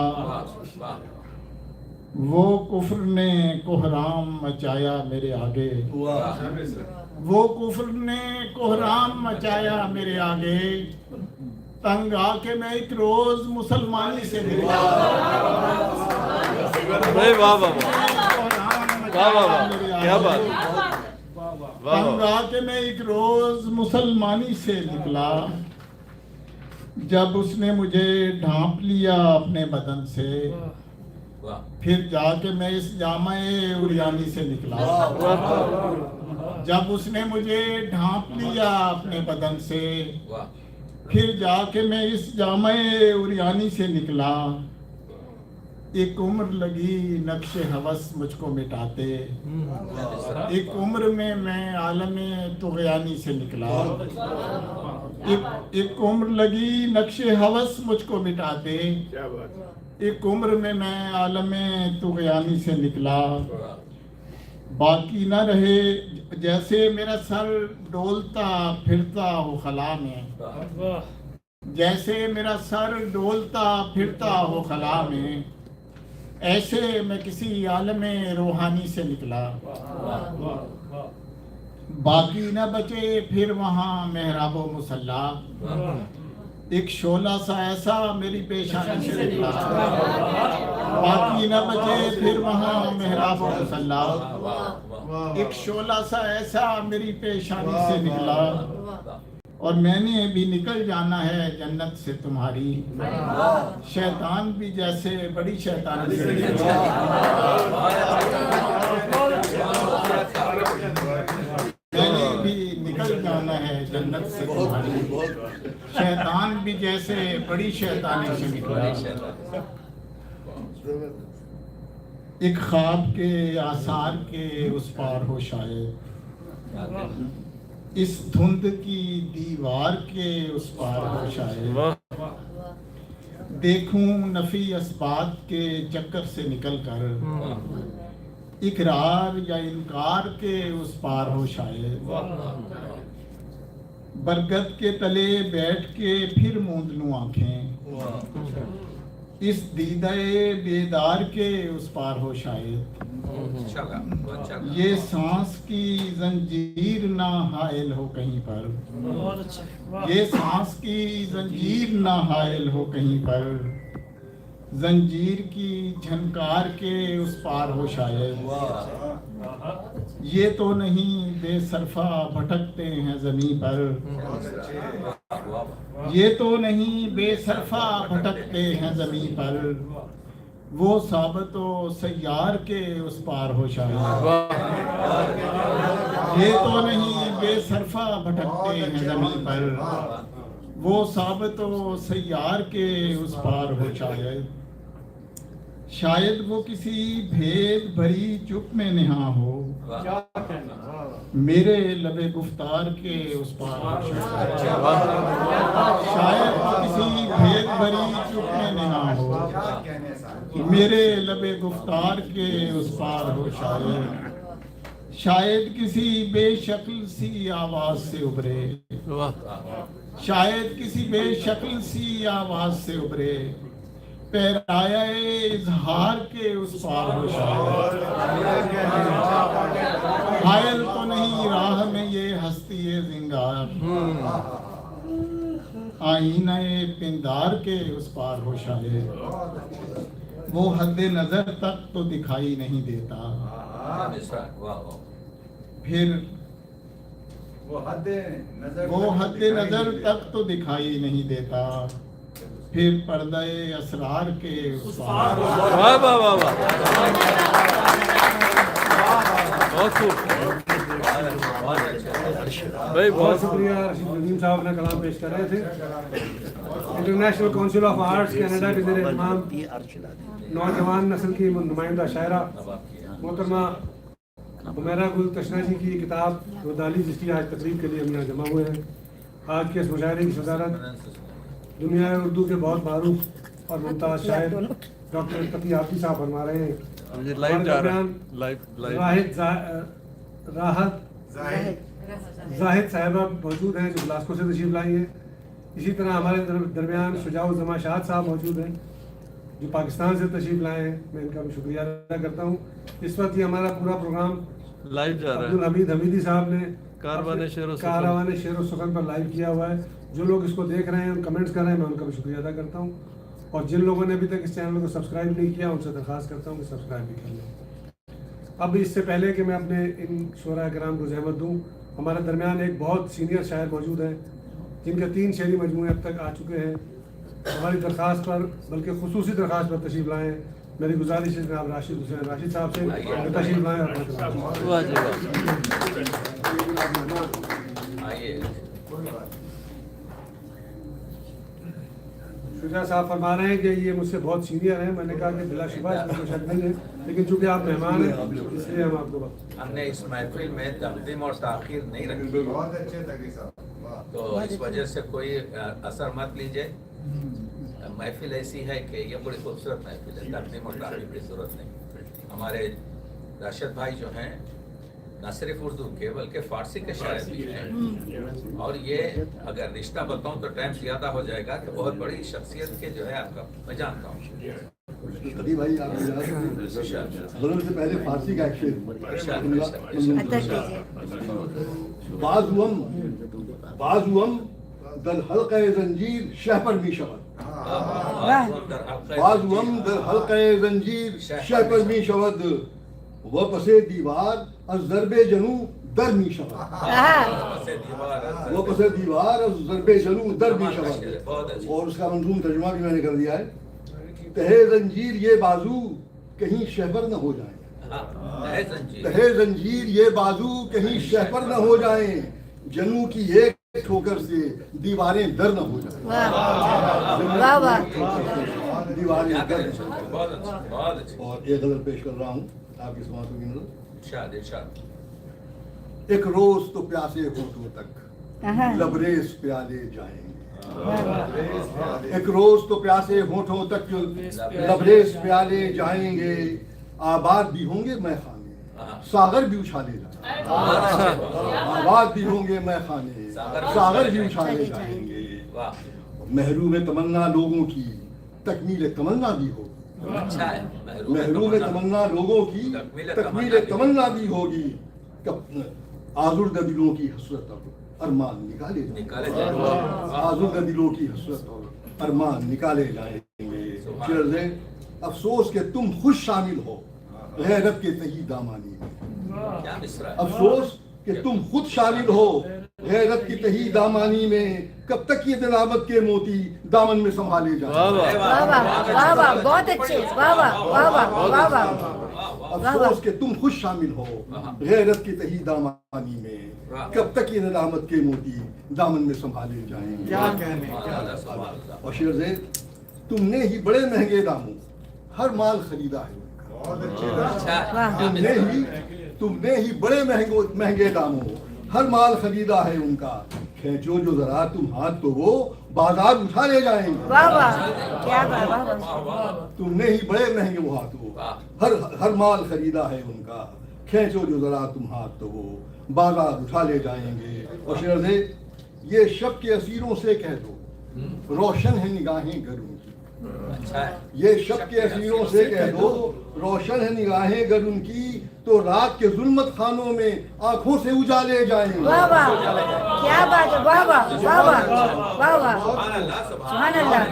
Speaker 2: وہ کفر نے کوہرام مچایا میرے آگے، وہ کفر نے کوہرام مچایا میرے آگے، تنگ آ کے میں ایک روز مسلمانی سے نکلا، تنگ آ کے میں ایک روز مسلمانی سے نکلا، جب اس نے مجھے ڈھانپ لیا اپنے بدن سے، پھر جا کے میں اس جامع عریانی سے نکلا، جب اس نے مجھے ڈھانپ لیا اپنے بدن سے، پھر جا کے میں اس جامع عریانی سے نکلا، ایک عمر لگی نقش ہوس مجھ کو مٹاتے، ایک عمر میں عالم طغیانی سے نکلا، ایک عمر لگی نقش ہوس مجھ کو مٹاتے، ایک عمر میں عالم طغیانی سے نکلا، باقی نہ رہے جیسے میرا سر ڈولتا پھرتا ہو خلا میں، جیسے میرا سر ڈولتا پھرتا ہو خلا میں، ایسے میں کسی عالم روحانی سے نکلا، باقی نہ بچے پھر وہاں محراب و مصلی، ایک شعلہ سا ایسا میری پیشانی سے نکلا، باقی نہ بچے پھر وہاں محراب و مصلی، ایک شعلہ سا ایسا میری پیشانی سے نکلا، اور میں نے بھی نکل جانا ہے جنت سے تمہاری، شیطان بھی جیسے بڑی شیطانی سے نکلا، میں نے بھی نکل جانا ہے جنت سے تمہاری، شیطان بھی جیسے بڑی شیطانی سے نکلا، ایک خواب کے آثار کے اس پار ہو شاید، اس دھند کی دیوار کے اس پار ہو شاید، دیکھوں نفی اسبات کے چکر سے نکل کر، اقرار یا انکار کے اس پار ہو شاید، برگد کے تلے بیٹھ کے پھر موند لوں آنکھیں، اس دیدہ بیدار کے اس پار ہو شاید، یہ سانس کی زنجیر نہ حائل ہو کہیں پر، یہ سانس کی زنجیر نہ حائل ہو کہیں پر، زنجیر کی جھنکار کے اس پار ہو شاید، یہ تو نہیں بے صرفہ بھٹکتے ہیں زمین پر، یہ تو نہیں بے صرفہ بھٹکتے ہیں زمین پر، وہ ثابت و سیار کے اس پار ہو شاید، یہ تو نہیں بے صرفہ بھٹکتے ہیں زمین پر، وہ ثابت و سیار کے اس پار ہو شاید، شاید وہ کسی بھید بھری چپ میں نہاں ہو، میرے لب گفتار کے اس پار ہو شاید، شاید وہ کسی بھید بھری چپ میں نہاں ہو، میرے لب گفتار کے اس پار ہو شاید، شاید کسی بے شکل سی آواز سے ابھرے، شاید کسی بے شکل سی آواز سے ابھرے، پیرایہ اظہار کے اس پار ہو شاید، حائل تو نہیں راہ میں یہ ہستی زنگار، آئینہ پندار کے اس پار ہو شاید، وہ حد نظر تک تو دکھائی نہیں دیتا، پھر وہ حد نظر تک تو دکھائی نہیں دیتا، پھر پردہ اسرار کے اس پار ہو شاید،
Speaker 3: بہت شکریہ رشید ندیم صاحب اپنا کلام پیش کر رہے تھے۔ International council of arts Canada کے زیر اہتمام نوجوان نسل کی نمائندہ شاعرہ محترمہ حمیرہ گل تشنا جی کی کتاب ودالی جس آج تقریب کے لیے ہم یہاں جمع ہوئے ہیں۔ آج کے اس مشاعرے کی صدارت دنیا اردو کے بہت معروف اور ممتاز شاعر ڈاکٹر تقی حافظ صاحب فرما رہے ہیں۔ زاہد صاحبہ موجود ہیں جو گلاسکو سے تشریف لائی ہیں۔ اسی طرح ہمارے درمیان شجاع الزماں شاد صاحب موجود ہیں जो पाकिस्तान से तशरीफ़ लाए हैं, मैं इनका भी शुक्रिया अदा करता हूँ। इस वक्त ये हमारा पूरा प्रोग्राम
Speaker 11: लाइव जा रहा
Speaker 3: अब्दुल
Speaker 11: है।
Speaker 3: हमीद हमीदी साहब ने
Speaker 11: कारवाने शेर
Speaker 3: कारवाने शेर व सुखन पर लाइव किया हुआ है। जो लोग इसको देख रहे हैं, कमेंट्स कर रहे हैं, मैं उनका भी शुक्रिया अदा करता हूँ। और जिन लोगों ने अभी तक इस चैनल को सब्सक्राइब नहीं किया, उनसे दरख्वास्त करता हूँ कि सब्सक्राइब भी कर लें। अब इससे पहले कि मैं अपने इन शोरा कराम को ज़हमत दूँ, हमारे दरमियान एक बहुत सीनियर शायर मौजूद हैं जिनके 3 शेरी मजमूए अब तक आ चुके हैं। हमारी दरख्वास्त पर, बल्कि खुसूसी दरख्वास्त पर तशरीफ़ लाएँ। मेरी गुजारिश है जनाब राशिद हुसैन राशिद साहब से तशरीफ़ लाएँ और
Speaker 11: वाह जी वाह।
Speaker 1: आइए।
Speaker 3: शुजा साहब फरमा रहे हैं कि ये मुझसे बहुत सीनियर हैं। मैंने कहा कि बिलाशुबा इसमें कोई शक नहीं है, लेकिन चूंकि आप मेहमान हैं इसलिए हम आपको
Speaker 1: हमने इस महफिल में तक़दीम और ताख़ीर नहीं रखी,
Speaker 10: बहुत अच्छे तकी साहब।
Speaker 1: तो इस वजह से कोई असर मत लीजिए। महफिल ऐसी है कि ये बड़ी खूबसूरत महफिल है, तक़दीम और ताख़ीर की ज़रूरत नहीं। हमारे राशिद भाई जो हैं न सिर्फ उर्दू के बल्कि फ़ारसी के शायर भी हैं, और ये अगर रिश्ता बताऊं तो टाइम ज़्यादा हो जाएगा कि बहुत बड़ी शख्सियत के जो है आपका मैं जानता हूँ।
Speaker 12: कभी भाई आप गज़ल से पहले फारसी का एक बाजुअम दल हल्क़े ज़ंजीर शहपर मी शवद, बाजुअम दल हल्क़े ज़ंजीर शहपर मी शवद, वो पसे दीवार अज ज़रबे जनू दर मी शवद, वो पसे दीवार अज ज़रबे जनू दर मी शवद। और उसका मंजूम तर्जुमा भी मैंने कर दिया है। तहे जंजीर ये बाजू कहीं शहबर न हो जाए, तहे जंजीर ये बाजू कहीं शहबर न हो जाए, जनू की एक ठोकर से दीवारें दर न हो जाए, दीवारें दर न हो जाए। और एक गज़ल पेश कर रहा हूँ आपकी समातों की नज़र। एक रोज तो प्यासे होठों तक लबरेज प्याले जाएंगे, एक रोज तो प्यासे होठों तक लबरेज प्याले जाएंगे, आबाद भी होंगे मैखाने, सागर भी उछाले जाएंगे, आबाद भी होंगे मैखाने, सागर भी उछाले जाएंगे। महरूम तमन्ना लोगों की तकमील तमन्ना भी होगी, महरूम तमन्ना लोगों की तकमील तमन्ना भी होगी, आज़ुर्दा दिलों की हसरत और अरमान निकाले जाएंगे, आज़ुर्दा दिलों की हसरत और अरमान निकाले जाएंगे। अफसोस के तुम खुद शामिल हो गैरत के तही दामानी में, अफसोस कि तुम खुद शामिल हो गैरत की तही दामानी में, कब तक ये दिलावत के मोती दामन में संभाले जाएं।
Speaker 4: बहुत अच्छे,
Speaker 12: अफसोस कि तुम खुद शामिल हो गैरत की तही दामानी में, कब तक ये दिलावत के मोती दामन में संभाले जाएंगे।
Speaker 3: क्या कहने।
Speaker 12: और शेर से तुमने ही बड़े महंगे दामों हर माल खरीदा है, तुमने ही बड़े महंगे दामों हर माल खरीदा है उनका, खींचो जो जरा तुम हाथ तो वो बाजार उठा ले जाएंगे। तुमने ही बड़े महंगे वो हाथों हर माल खरीदा है उनका, खींचो जो जरा तुम हाथ तो वो बाजार उठा ले जाएंगे। और शेर से ये शब के असीरों से कह दो रोशन है निगाहें गर उनकी, ये शब के असीरों से कह दो रोशन है निगाहें गर उनकी, तो रात के जुल्मत खानों में आंखों से उजाले जाएंगे।
Speaker 4: क्या बात है, वाह वाह वाह वाह वाह सुभान अल्लाह।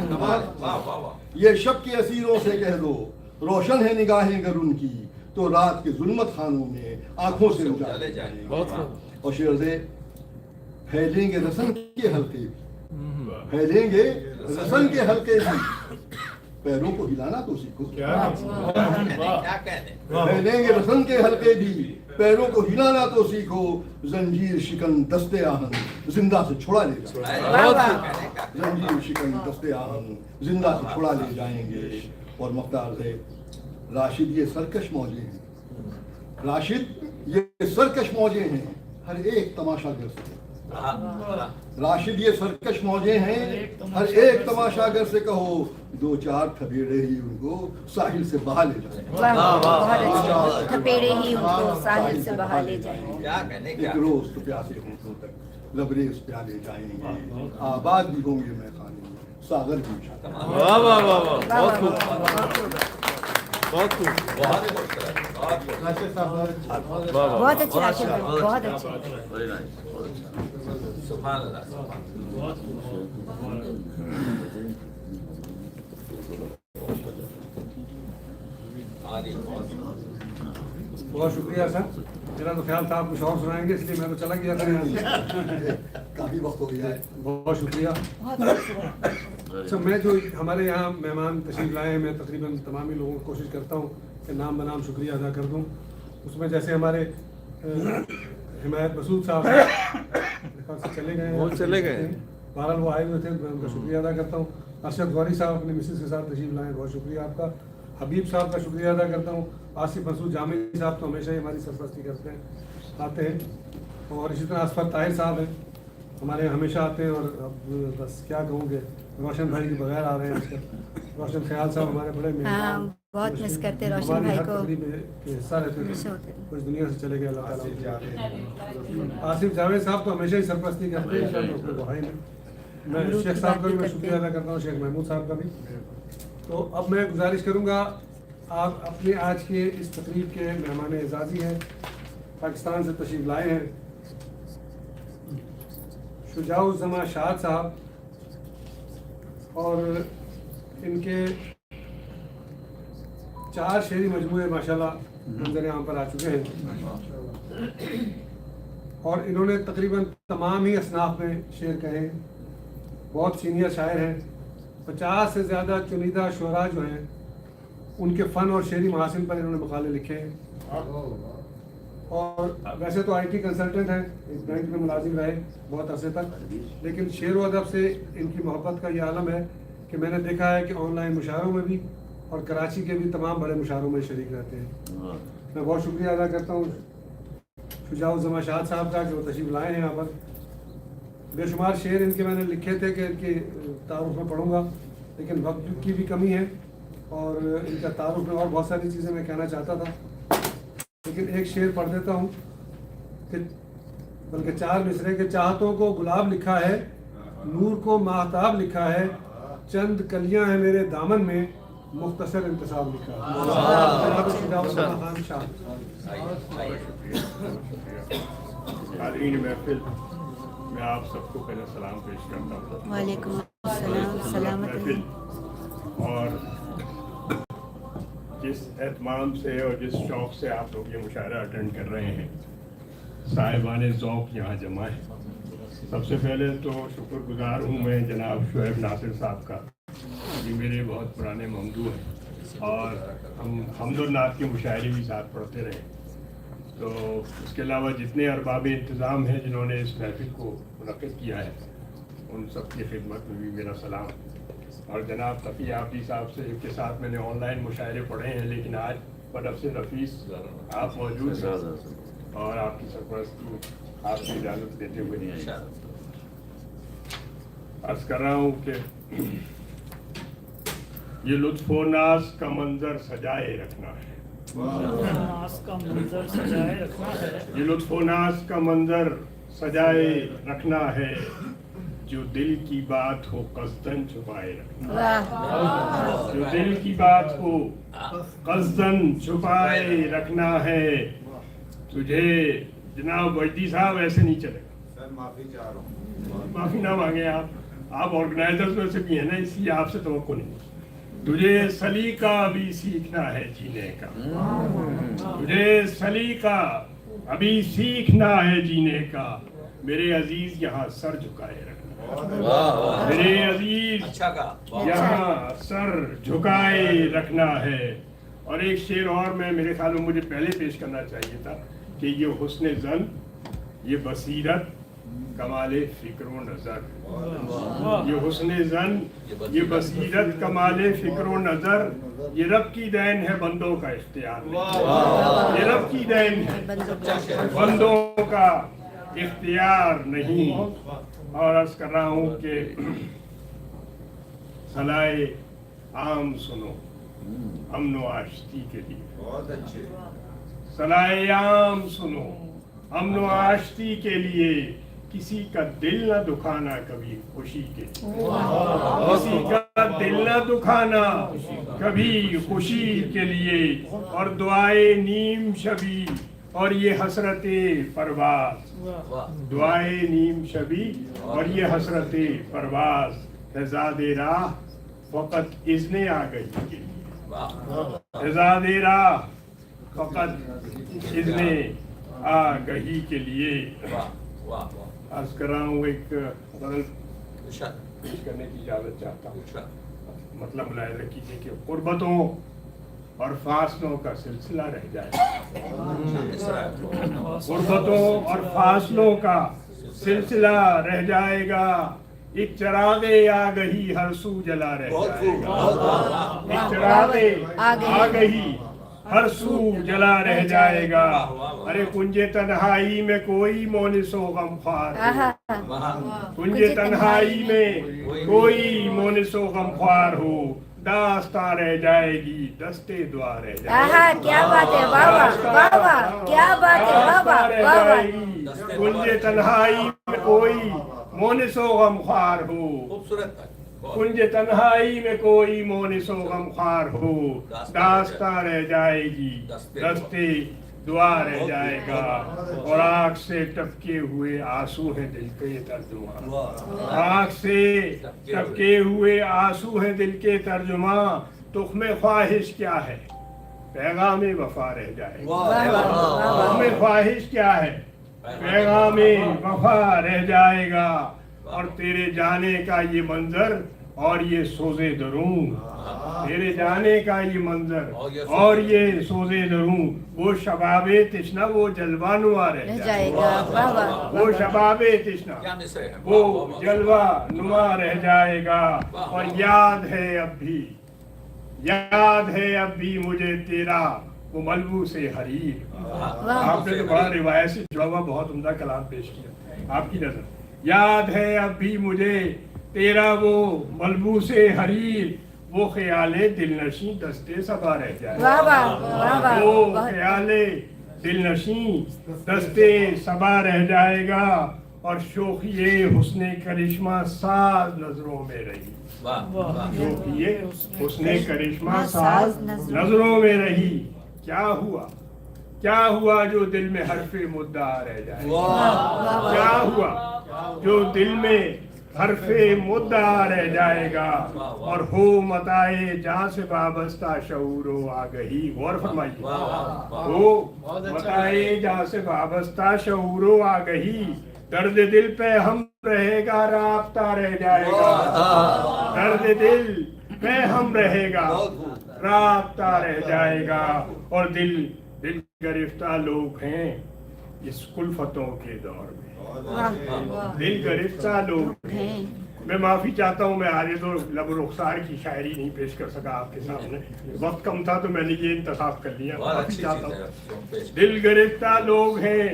Speaker 12: ये शब के असीरों से कह दो रोशन है निगाहें गर उनकी, तो रात के जुल्मत खानों में आंखों से उजाले जाएंगे। और शेर से फैलेंगे रसन के हल्के, फैलेंगे रसन के हल्के भी, पैरों को हिलाना तो सीखो। फैलेंगे रसन के हल्के भी, पैरों को हिलाना तो सीखो, जंजीर शिकन दस्ते आहन जिंदा से छुड़ा ले जाएंगे, जंजीर शिकन दस्ते आहन जिंदा से छुड़ा ले जाएंगे। और मुख्तार से राशिद ये सरकश मौजे हैं, राशिद ये सरकश मौजे हैं, हर एक तमाशागर से, राशिद ये सरकश मौजे हैं, हर एक तमाशागर से कहो दो चार थपेड़े ही उनको साहिल से बहा ले जाएं।
Speaker 4: थपेड़े ही उनको साहिल से बहा ले जाएं।
Speaker 12: एक रोज तो प्यासे होठों तक लबरेज प्याले जाएंगे, आबाद भी होंगे मैखाने में, सागर की शान।
Speaker 11: वाह वाह वाह वाह, बहुत खूब, बहुत खूब,
Speaker 1: बहुत खूबसूरत, बहुत खूबसूरत।
Speaker 2: राशिद साहब
Speaker 11: वाह वाह,
Speaker 4: बहुत अच्छे राशिद भाई, बहुत अच्छे।
Speaker 11: Very nice.
Speaker 1: सुभान अल्लाह, सुभान अल्लाह। आदि
Speaker 3: बहुत शुक्रिया सर, मेरा तो ख्याल था आप कुछ और सुनाएंगे, इसलिए मैं तो चला गया था यहाँ से।
Speaker 12: काफी वक्त हो गया है।
Speaker 3: बहुत शुक्रिया। अच्छा, मैं जो हमारे यहाँ मेहमान तशरीफ लाए हैं, मैं तकरीबन तमामी लोगों को कोशिश करता हूँ कि नाम बनाम शुक्रिया अदा कर दूँ। उसमें जैसे हमारे हिमायत मसूद साहब मेरे ख्याल से चले गए हैं,
Speaker 11: वो चले गए।
Speaker 3: बहरहाल वो आए हुए थे, मैं उनका शुक्रिया अदा करता हूँ। अरशद गौरी साहब अपने मिसेस के साथ तशरीफ लाए, बहुत शुक्रिया आपका। हबीब साहब का शुक्रिया अदा करता हूँ। आसिफ मसूद जामी साहब तो हमेशा ही हमारी सरपरस्ती करते हैं, आते हैं। और इसी तरह असफर ताहिर साहब हैं, हमारे यहाँ हमेशा आते हैं। और अब बस क्या कहूँगे, रोशन भाई के बगैर आ रहे हैं आजकल। रोशन ख्याल साहब हमारे बड़े
Speaker 4: हाँ, बहुत मिस करते हैं रोशन भाई को।
Speaker 3: के हिस्सा रहते
Speaker 4: हमेशा
Speaker 3: थे,
Speaker 4: होते थे।
Speaker 3: कुछ दुनिया से चले गए, अल्लाह ताला। आसिफ जावेद साहब तो हमेशा ही सरपरस्ती करते हैं, तो उसमें दुआ ही नहीं। मैं शेख साहब का भी मैं शुक्रिया अदा करता हूँ, शेख महमूद साहब का भी। तो अब मैं गुजारिश करूँगा, आप अपने आज के इस तकरीब के मेहमान एजाज़ी हैं, पाकिस्तान से तशरीफ लाए हैं, शुजाउज़्ज़मा शाद साहब, और इनके 4 शेरी मजमूए माशाल्लाह मंजर यहाँ पर आ चुके हैं। और इन्होंने तकरीबन तमाम ही असनाफ में शेर कहे हैं, बहुत सीनियर शायर हैं। 50 से ज़्यादा चुनिंदा शुरा जो हैं, उनके फ़न और शेरी महासिन पर इन्होंने मकाले लिखे हैं। और वैसे तो IT कंसल्टेंट हैं, एक बैंक में मुलाजिम रहे बहुत अरसे तक, लेकिन शेर व अदब से इनकी मोहब्बत का ये आलम है कि मैंने देखा है कि ऑनलाइन मुशायरों में भी और कराची के भी तमाम बड़े मुशायरों में शरीक रहते हैं। मैं बहुत शुक्रिया अदा करता हूँ शुजाउज़्ज़मा शाद साहब का, जो तशरीफ लाए हैं यहाँ पर। बेशुमार शेर इनके मैंने लिखे थे कि इनकी तारुफ में पढ़ूँगा, लेकिन वक्त की भी कमी है और इनका तारुफ में और बहुत सारी चीज़ें मैं कहना चाहता था, लेकिन एक शेर पढ़ देता हूँ कि बल्कि 4 मिसरे के चाहतों को गुलाब लिखा है, नूर को महताब लिखा है, चंद कलियां हैं मेरे दामन में, मुख्तसर इंतसाब लिखा
Speaker 13: है। महफिल मैं आप सबको पहले सलाम पेश करता हूँ।
Speaker 4: वालेकुम अस्सलाम, सलामत
Speaker 13: महफिल और जिस एहतमाम से और जिस शौक़ से आप लोग ये मुशायरा अटेंड कर रहे हैं, साहिबान ज़ौक़ यहाँ जमा है। सबसे पहले तो शुक्रगुजार हूँ मैं जनाब शुएब नासिर साहब का, ये मेरे बहुत पुराने ममदू हैं और हम हम्दुल नात के मुशायरे भी साथ पढ़ते रहे। तो इसके अलावा जितने अरबाब इंतज़ाम हैं जिन्होंने इस महफिल को मुनक़्क़िद किया है, उन सब की खिदमत में भी मेरा सलाम। और जनाब तफ़ी आफी साहब से के साथ मैंने ऑनलाइन मुशायरे पढ़े हैं, लेकिन आज बनफ़्स नफ़ीस आप मौजूद हैं और आपकी सरपरस्ती आपकी इजाज़त देते हुए अर्ज़ कर रहा हूँ कि ये लुत्फ़ो नाज़ का मंजर सजाए रखना है, ये लुत्फ़ो नाज़ का मंजर सजाए रखना है, जो दिल की बात हो कस्दन छुपाए रखना, जो दिल की बात हो कस्दन छुपाए रखना है तुझे। जनाब वजदी साहब ऐसे नहीं चलेगा।
Speaker 10: सर माफी चाह रहा हूँ।
Speaker 13: माफी ना मांगे आप ऑर्गेनाइजर्स में से भी है ना, इसलिए आपसे तवक्को नहीं। तुझे सलीका भी सीखना है जीने का, तुझे सलीका अभी सीखना है जीने का, मेरे अजीज यहाँ सर झुकाए रखना, मेरे अजीज यहाँ सर झुकाए रखना है। और एक शेर और मैं मेरे ख्याल में मुझे पहले पेश करना चाहिए था कि ये हुस्न ज़न, ये बसीरत, कमाले फ़िक्र नज़र, ये हुस्न ज़न, ये बसीरत, कमाले फ़िक्र नज़र, ये रब की देन है बंदों का इख्तियार, ये रब की देन है बंदों का इख्तियार नहीं। और अर्ज़ कर रहा हूँ कि सलाए आम सुनो अमन व आशिकी के लिए,
Speaker 10: बहुत अच्छे।
Speaker 13: सलाए आम सुनो अमन व आशिकी के लिए, किसी का दिल न दुखाना कभी खुशी के, किसी का दिल न दुखाना कभी खुशी के लिए, और दुआए नीम शबी और ये हसरते परवास, दुआए नीम शबी और ये हसरते परवास, एजादे राह फकत इज़्ने आ गई, एजादे राह फकत इज़्ने आ गही के लिए। अर्ज कर रहा हूँ, एक बदल पेश करने की इजाज़त चाहता हूँ। मतलब मुलाहिज़ा कीजिए कि कुर्बतों और फासलों का सिलसिला रह जाएगा, गुर्बतों और फासलों का सिलसिला रह जाएगा, एक चरागे आ गई हर सू जला रह जाएगा, एक चरागे आ गई हर सू जला रह जाएगा। अरे कुंजे तन्हाई में कोई मोनिसो गमख्वार, कुंजे तन्हाई में कोई मोनिसो गमख्वार हो, दास्तां रह जाएगी दस्ते दुआ रह जाएगी।
Speaker 4: क्या बात है, वाह वाह वाह, क्या बात है, वाह वाह वाह।
Speaker 13: कुंजे तन्हाई में कोई मोनिसो गमख्वार हो,
Speaker 1: खूबसूरत
Speaker 13: कुंज तन्हाई में कोई मोनिसो गमख्वार हो, दास्तां रह जाएगी दस्ते दुआ रह जाएगा। और आँख से टपके हुए आंसू है दिल के तर्जुमा, आँख से टपके हुए आंसू है दिल के तर्जुमा, तुख्मे ख्वाहिश क्या है पैगामे वफा रह जाएगा, तुख्मे ख्वाहिश क्या है पैगामे वफा रह जाएगा। और तेरे जाने का ये मंजर और ये सोजे दरूं, तेरे जाने का ये मंजर और ये सोजे दरूं, वो शबाबे तिश्ना वो जलवा नुमा रह जाएगा, वो शबाबे तिश्ना वो जलवा नुमा रह जाएगा। और याद है अब भी, याद है अब भी मुझे तेरा वो मलबू से हरीर। आपने तो बड़ा रिवायत से जुड़ा हुआ बहुत उम्दा कलाम पेश किया, आपकी नजर याद है अब भी मुझे तेरा वो मलबू से हरीर, वो ख्याले दिलनशी दस्ते सबा रह जाएगा, वो ख्याले दिलनशी दस्ते सबा रह जाएगा। और शोखिए हुस्ने करिश्मा साज नजरों में रही, शोखिए हुस्ने करिश्मा साज नजरों में रही, क्या हुआ क्या हुआ जो दिल में हरफे मुद्दा रह जाएगा, क्या हुआ जो दिल में हरफे मुद्दा रह जाएगा। और हो मताए जहाँ से वाबस्ता शऊरो आ गई, गौर फरमाइए, हो मताए जहाँ से वाबस्ता शऊरो आ गई, दर्द दिल पे हम रहेगा राब्ता रह जाएगा, दर्द दिल पे हम रहेगा राब्ता रह जाएगा। और दिल गिरफ्तार लोग हैं इस कुल्फतों के दौर में, दिल गिरफ्तार लोग हैं। मैं माफी चाहता हूँ, मैं आगे तो लब रुखसार की शायरी नहीं पेश कर सका आपके सामने, वक्त कम था तो मैंने ये इंतखाब कर लिया, माफी चाहता हूँ। दिल गिरफ्तार लोग हैं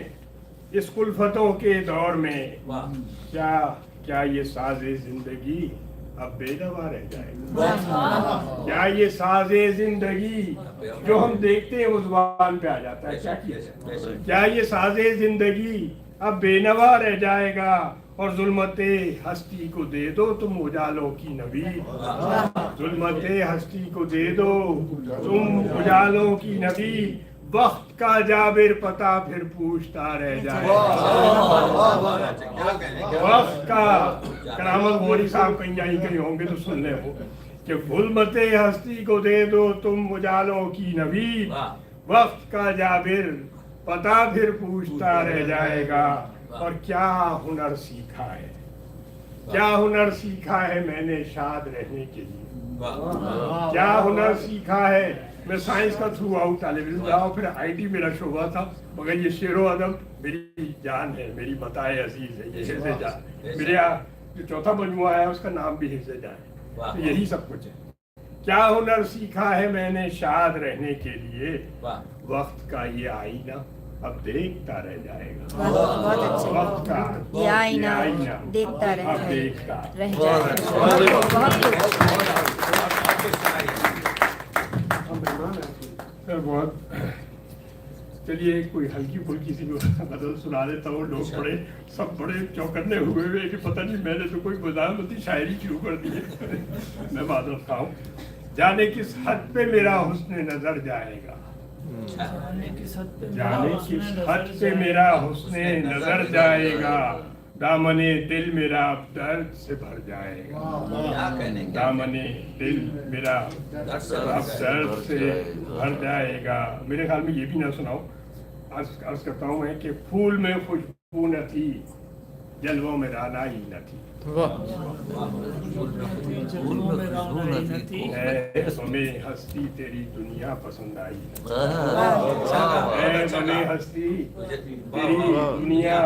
Speaker 13: इस कुल्फतों के दौर में, क्या ये साज़े जिंदगी अब बेदवा रह जाएगा, क्या ये साज़े जिंदगी जो हम देखते हैं वो ज़ुबान पे आ जाता है, क्या किया जाए, क्या ये साज़े जिंदगी अब बेनवा रह जाएगा। और जुल्मते हस्ती को दे दो तुम उजालों की नबी, जुल्मते हस्ती को दे दो तुम उजालों की नबी, वक्त का जाबिर पता फिर पूछता रह जाएगा, वक्त का। करामत गोरी साहब कहीं होंगे तो सुन ले हो कि जुल्मते हस्ती को दे दो तुम उजालों की नबी, वक्त का जाबिर पता फिर पूछता रह जाएगा। और क्या हुनर सीखा है, क्या हुनर सीखा है मैंने शाद रहने के लिए, क्या हुनर सीखा है। मैं साइंस का थ्रू आउट तालिब इल्म रहा, फिर आईटी मेरा शोबा था, मगर ये शेरो अदब मेरी जान है, मेरी बताए अजीज है, ये हिफ्ज़े जान। मेरे जो चौथा मजमुआ है उसका नाम भी हिफ्ज़े जान, तो यही सब कुछ है। क्या हुनर सीखा है मैंने शाद रहने के लिए, वक्त का ये आईना अब देखता रह जाएगा, वक्त का
Speaker 4: ये आईना देखता रह
Speaker 13: बहुत चलिए कोई हल्की फुल्की सी गजल सुना देता हूँ। लोग बड़े सब बड़े चौकन्ने हुए हुए कि पता नहीं मैंने तो कोई बदामती शायरी शुरू कर दी है। मैं माजरत खाऊं। जाने किस हद पे मेरा हुस्न नजर जाएगा, जाने किस हद पे मेरा हुस्न नजर जाएगा, दामने दिल मेरा अब दर्द से भर जाएगा, दामने दिल मेरा अब दर्द से भर जाएगा। मेरे ख्याल में ये भी ना सुनाओ, अर्ज करता हूँ मैं कि फूल में खुशबू न थी, जलवों में रानाई न थी, हमें हस्ती तेरी दुनिया पसंद आई, हमें हस्ती तेरी दुनिया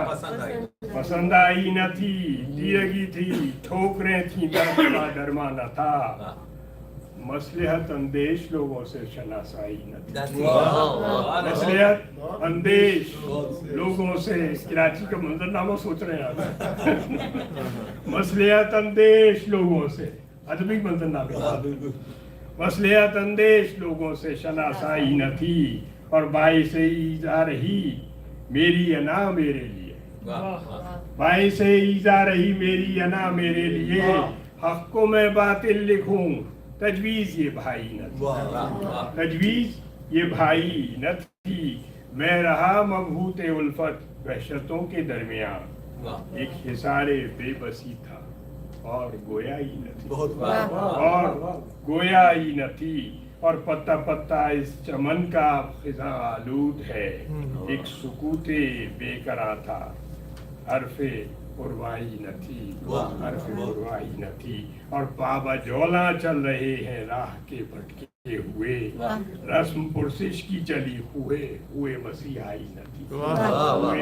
Speaker 13: पसंद आई न थी, दीरगी थी, ठोकरें थी, दर्द का दरमा न था, मसलहत अंदेश लोगों से शनासाई न थी, मसलहत अंदेश लोगों से, कराची का मंजरनामा सोच रहे हैं आप, मसलहत अंदेश लोगों से, अदबी मंजरनामे, मसलहत अंदेश लोगों से शनासाई न थी, और बाइस ईजा रही मेरी अना मेरे लिए, बाइस ईजा रही मेरी अना मेरे लिए, हक को मैं बातिल लिखूं तजवीज ये भाई न थी, तजवीज ये भाई न थी, मैं रहा मबहूत उल्फत वहशतों के दरमियान, एक हिसारे बेबसी था और गोया ही न थी, और गोया ही न थी, और पत्ता पत्ता इस चमन का खिजा आलूद है, एक सुकूते बेकरार था, हरफे उर्वाई न थी, हरफे उर्वाई न थी, और पाबा जौला चल रहे हैं राह के भटके हुए, रस्म पुरसिश की चली हुए मसीहाई न थी, हुए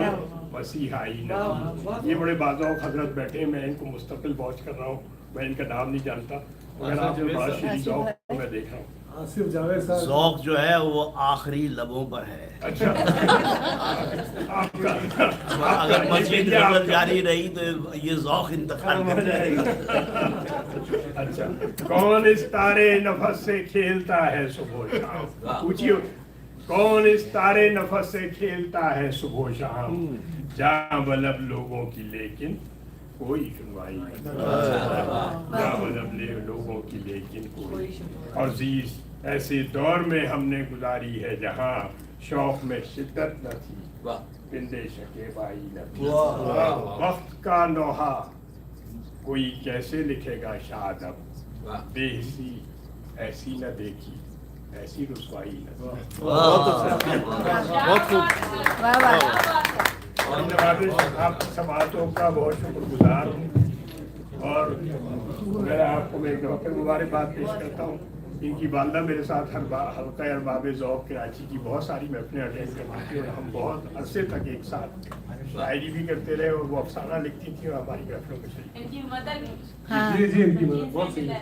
Speaker 13: मसीहाई न थी। ये बड़े बाज़ाओ हजरत बैठे, मैं इनको मुस्तकिल वॉच कर रहा हूँ, मैं इनका नाम नहीं जानता, मगर आप जो बड़ा शीरी ज़ौक़ मैं देख रहा हूँ।
Speaker 3: आसिफ जावेद साहब,
Speaker 7: ज़ौक़ जो है वो आखिरी लबों पर है।
Speaker 13: अच्छा
Speaker 7: अगर मज़ीद ज़रूरत जारी रही तो ये ज़ौक़ इंतकाल कर जाएगा।
Speaker 13: अच्छा, कौन इस तारे नफस से खेलता है सुबह शाम, पूछिए कौन इस तारे नफस से खेलता है सुबह शाम, जहाँ बलब लोगों की लेकिन कोई सुनवाई नहीं, जहाँ बलब लोगों की लेकिन कोई, और जीस ऐसे दौर में हमने गुजारी है जहाँ शौक में शिद्दत न थी, पिंदे शकेबाई न थी, वक्त का नोहा कोई कैसे लिखेगा शाद अब, बेहसी ऐसी न देखी ऐसी रुसवाई न थी। आप समातों का बहुत शुक्रगुजार हूँ, और मैं आपको एक दफ़ा फिर मुबारकबाद पेश करता हूँ। इनकी वालदा मेरे साथ हल्का अरबाब ज़ौक़ कराची की बहुत सारी महफिलें अटेंड करती थी, और हम बहुत अरसे तक एक साथ शायरी भी करते रहे, और वो अफसाना लिखती थी और हमारी महफिलों में शरीक।
Speaker 9: इनकी मदद
Speaker 3: जी इनकी मदद बहुत सही है।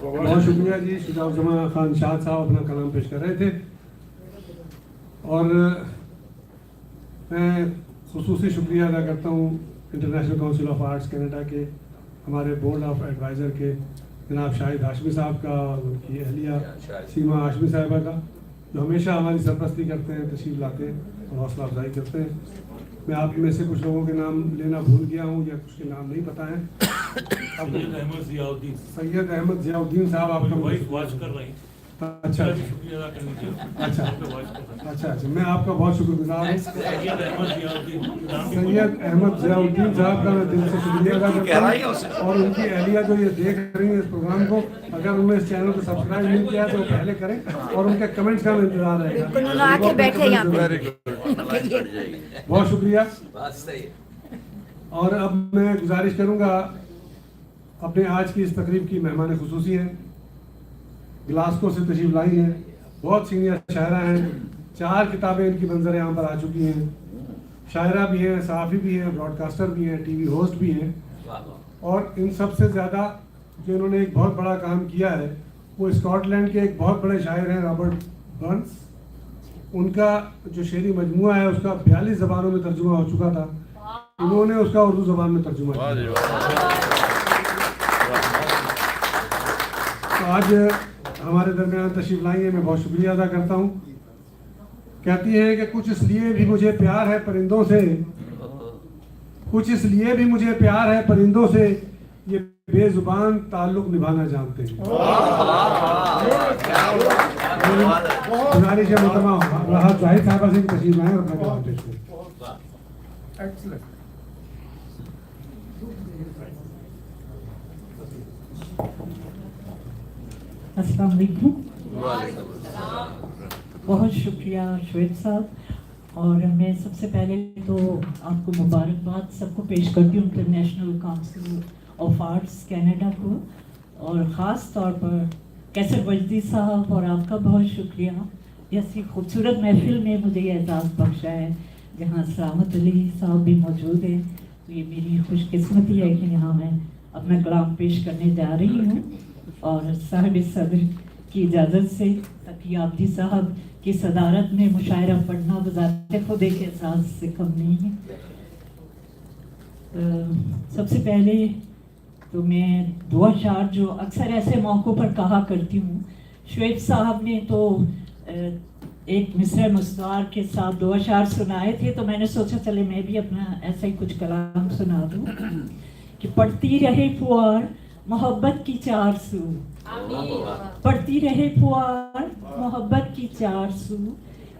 Speaker 3: बहुत शुक्रिया जी। शुजाउज़्ज़मा खान शाह साहब अपना कलाम पेश कर रहे थे, और मैं खुसूसी शुक्रिया अदा करता हूँ international council of arts Canada के हमारे बोर्ड ऑफ एडवाइज़र के जनाब शाहिद हाशमी साहब का, उनकी अहलिया सीमा हाशमी साहिबा का, जो हमेशा हमारी सरपरस्ती करते हैं, तशरीफ़ लाते हैं और हौसला अफजाई करते हैं। मैं आप में से कुछ लोगों के नाम लेना भूल गया हूँ या कुछ के नाम नहीं पता है।
Speaker 5: सैयद अहमद ज़ियाउद्दीन,
Speaker 3: सैयद अहमद ज़ियाउद्दीन साहब आपका
Speaker 5: वॉच कर रही,
Speaker 3: अच्छा
Speaker 5: शुक्रिया अदा करने के लिए।
Speaker 3: अच्छा, मैं आपका बहुत शुक्रगुजार हूँ। सैयद अहमद ज़ियाउद्दीन साहब का मैं दिल से शुक्रिया अदा करता हूँ, और उनकी अहलिया जो ये देख रही है इस प्रोग्राम को, अगर उन्होंने इस चैनल को सब्सक्राइब नहीं किया तो पहले करें, और उनके कमेंट्स का इंतजार रहेगा।
Speaker 4: आके बैठे यहाँ पे।
Speaker 3: बहुत शुक्रिया। और अब मैं गुजारिश करूँगा, अपने आज की इस तकरीब की मेहमान खुसूसी हैं, ग्लासको से तशरीफ लाई हैं, बहुत सीनियर शायरा हैं, 4 किताबें इनकी मंजर आम पर आ चुकी हैं, शायरा भी हैं, सहाफ़ी भी हैं, ब्रॉडकास्टर भी हैं, टीवी होस्ट भी हैं, और इन सब से ज़्यादा जो इन्होंने एक बहुत बड़ा काम किया है वो स्कॉटलैंड के एक बहुत बड़े शायर हैं रॉबर्ट बर्न्स। उनका जो शेरी मजमुआ है उसका 42 ज़बानों में तर्जुमा हो चुका था, इन्होंने उसका उर्दू ज़बान में तर्जुमा किया। तो आज हमारे दरमियान तशरीफ लाई हैं, मैं बहुत शुक्रिया अदा करता हूँ। कहती हैं कि कुछ इसलिए भी मुझे प्यार है परिंदों से, कुछ इसलिए भी मुझे प्यार है परिंदों से, ये बेजुबान ताल्लुक निभाना जानते हैं। गुजारिश है मोहतरमा राहत जाहिद साहबा से तशरीफ लाएं और अपना कलाम पेश करें।
Speaker 6: अस्सलाम वालेकुम। बहुत शुक्रिया श्वेत साहब, और मैं सबसे पहले तो आपको मुबारकबाद सबको पेश करती हूँ, international council of arts Canada को, और ख़ास तौर पर कैसर वजदी साहब और आपका बहुत शुक्रिया, ऐसी खूबसूरत महफिल में मुझे ये एजाज़ बख्शा है जहाँ सलामत अली साहब भी मौजूद हैं। तो ये मेरी खुशकिस्मती है कि यहाँ मैं अपना कलाम पेश करने जा रही हूँ, और साहिब सदर की इजाज़त से तकी आब्दी साहब की सदारत में मुशायरा पढ़ना बज़ाते खुद एक एहसास से कम नहीं है। सबसे पहले तो मैं दो अशार जो अक्सर ऐसे मौक़ों पर कहा करती हूँ, शुएब साहब ने तो एक मिसरा मुस्तार के साथ दो अशार सुनाए थे, तो मैंने सोचा चले मैं भी अपना ऐसा ही कुछ कलाम सुना दूँ कि पढ़ती रहे फुआर मोहब्बत की चार सू, पढ़ती रहे फुआर मोहब्बत की चार सू,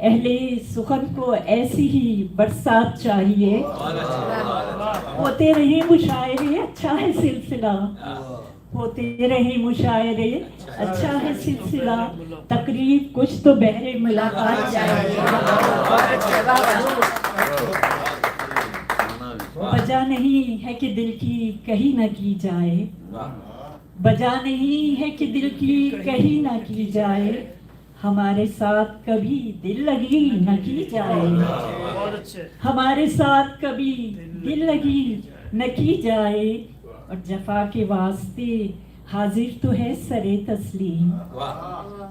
Speaker 6: अहले सुखन को ऐसी ही बरसात चाहिए, होते रहे मुशायरे अच्छा है सिलसिला, होते रहे मुशायरे अच्छा है सिलसिला, तकरीब कुछ तो बहरे मुलाकात चाहिए। वजह नहीं है कि दिल की कहीं न की जाए, वजह नहीं है कि दिल की कहीं न की जाए, हमारे साथ कभी दिल लगी न की जाए, हमारे साथ कभी दिल लगी न की जाए, और जफा के वास्ते हाजिर तो है सरे तस्लीम,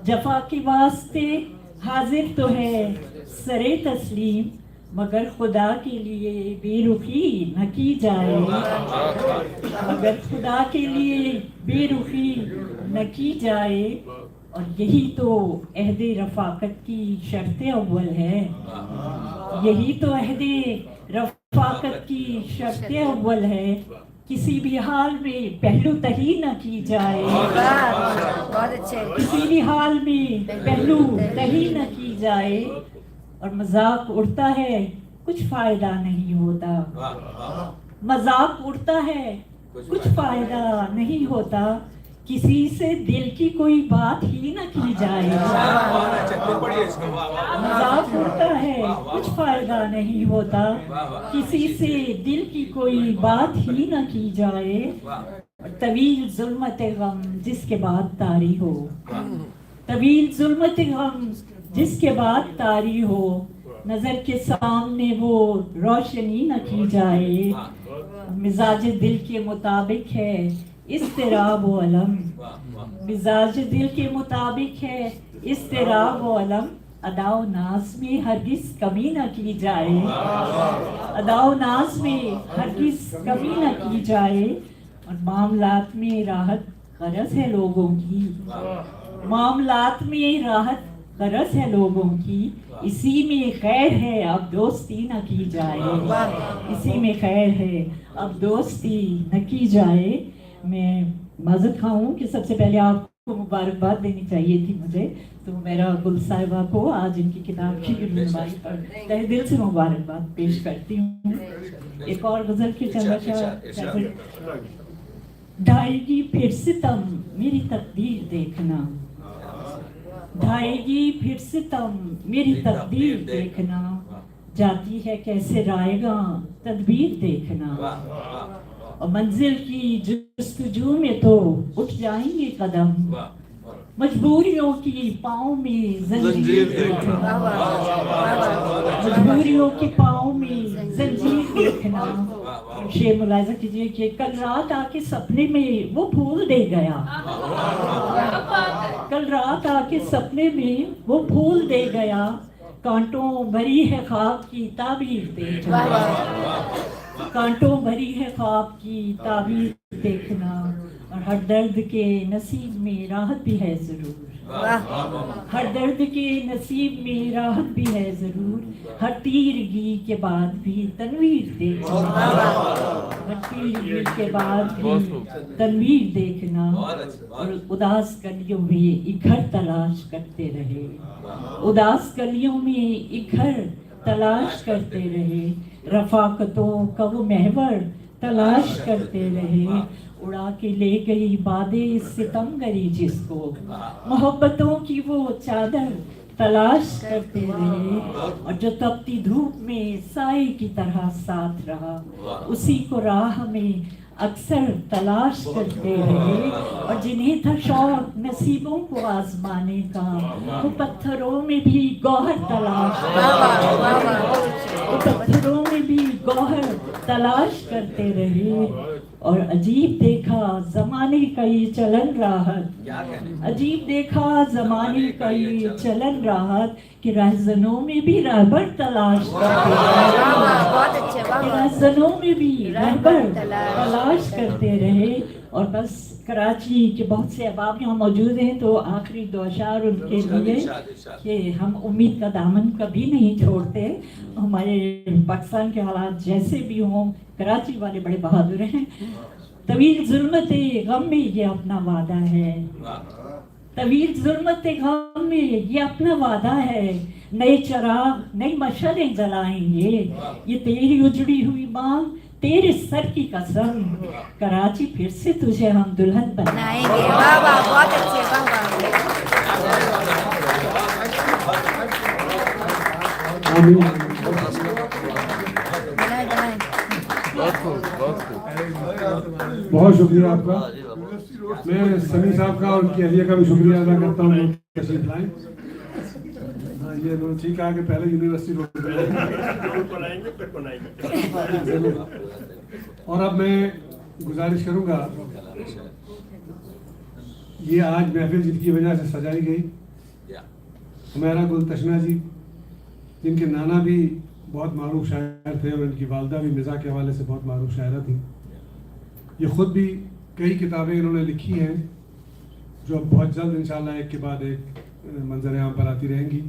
Speaker 6: जफा के वास्ते हाजिर तो है सरे तस्लीम, मगर खुदा के लिए बेरुखी न की जाए, मगर खुदा के लिए बेरुखी न की जाए, और यही तो अहदे रफाकत की शर्त अव्वल है, यही तो अहदे रफाकत की शर्त अव्वल है, किसी भी हाल में पहलू तही न की जाए, किसी भी हाल में पहलू तही न की जाए, और मजाक उड़ता है कुछ फायदा नहीं होता, मजाक उड़ता है कुछ फायदा नहीं होता, किसी से दिल की कोई बात ही न की जाए, मजाक उड़ता है कुछ फायदा नहीं होता, किसी से दिल की कोई बात ही न की जाए, तवील जुल्मत गम जिसके बाद तारी हो, तवील जुल्मत गम जिसके बाद तारी हो, नजर के सामने वो रोशनी न की जाए, मिजाज दिल के मुताबिक है इस्तिराब व अलम, मिजाज दिल के मुताबिक है इस्तिराब व अलम, अदाओ नाज में हरगिज कमी न की जाए, अदाओ नाज में हरगिज कमी न की जाए, और मामलात में राहत गरज है लोगों की, मामलात में राहत गरज है लोगों की, इसी में खैर है अब दोस्ती न की जाए, इसी में खैर है अब दोस्ती न की जाए। मैं माजरत खाऊं कि सबसे पहले आपको मुबारकबाद देनी चाहिए थी मुझे, तो मेरा गुल साहिबा को आज इनकी किताब की रुनमाई पर तहे दिल से मुबारकबाद पेश करती हूँ। एक और गजल की चंदा ढाएगी फिर सितम मेरी तकदीर देखना, ढाएगी फिर सितम मेरी तकदीर देखना, जाती है कैसे रायगा तदबीर देखना, और मंजिल की जुस्तजू में तो उठ जाएंगे कदम, मजबूरियों की पाँव में जंजीर देखना, मजबूरियों की पाँव में जंजीर देखना। शेर मुलाहिजा कीजिए कि कल रात आके सपने में वो फूल दे गया, कल रात आके सपने में वो फूल दे गया, कांटों भरी है ख्वाब की ताबीर देखना, कांटों भरी है ख्वाब की ताबीर देखना, और हर दर्द के नसीब में राहत भी है जरूर।
Speaker 14: हर दर्द के नसीब में राहत भी है जरूर, हर तीरगी के बाद भी तनवीर देखना, हर तीरगी के बाद भी तनवीर देखना, और उदास कलियों में इखर तलाश करते रहे, उदास कलियों में इखर तलाश करते रहे, रफाकतों का वो महवर तलाश करते रहे, उड़ा के ले गई बादे सितमगरी जिसको, मोहब्बतों की वो चादर तलाश करते रहे, और जो तपती धूप में साए की तरह साथ रहा, उसी को राह में अक्सर तलाश करते रहे, और जिन्हें था शौक नसीबों को आजमाने का, वो पत्थरों में भी गौहर तलाश वो पत्थरों में भी गौहर तलाश करते रहे, और अजीब देखा जमाने का ये चलन राहत, अजीब देखा जमाने का ये चलन राहत, कि रहज़नों में भी रहबर तलाश करते रहे, रहज़नों में भी रहबर तलाश करते रहे। और बस कराची के बहुत से अहबाब यहाँ मौजूद हैं, तो आखिरी दो अशार उनके लिए कि हम उम्मीद का दामन कभी नहीं छोड़ते, हमारे पाकिस्तान के हालात जैसे भी हों, कराची वाले बड़े बहादुर हैं। तवील ज़ुल्मत गम में ये अपना वादा है, तवील ज़ुल्मत गम में ये अपना वादा है, नए चराग नई मशअलें जलाएंगे, ये तेरी उजड़ी हुई मांग तेरे सर की कसम, कराची फिर से तुझे हम दुल्हन बनाएंगे।
Speaker 4: वाह वाह, बहुत अच्छे, वाह
Speaker 3: बहुत शुक्रिया आपका। मैं समी साहब का और उनकी अहलिया का भी शुक्रिया अदा करता हूँ, तशरीफ लाएं। हाँ, ये ठीक है कि पहले यूनिवर्सिटी और अब मैं गुजारिश करूँगा, ये आज महफिल जिनकी वजह से सजाई गई, हमारा गुल तशना जी, जिनके नाना भी बहुत मारूफ शायर थे और इनकी वालदा भी मिज़ा के हवाले से बहुत मारूफ शायरा थी। ये ख़ुद भी कई किताबें इन्होंने लिखी हैं जो अब बहुत जल्द इंशाल्लाह एक के बाद एक मंजर आम पर आती रहेंगी।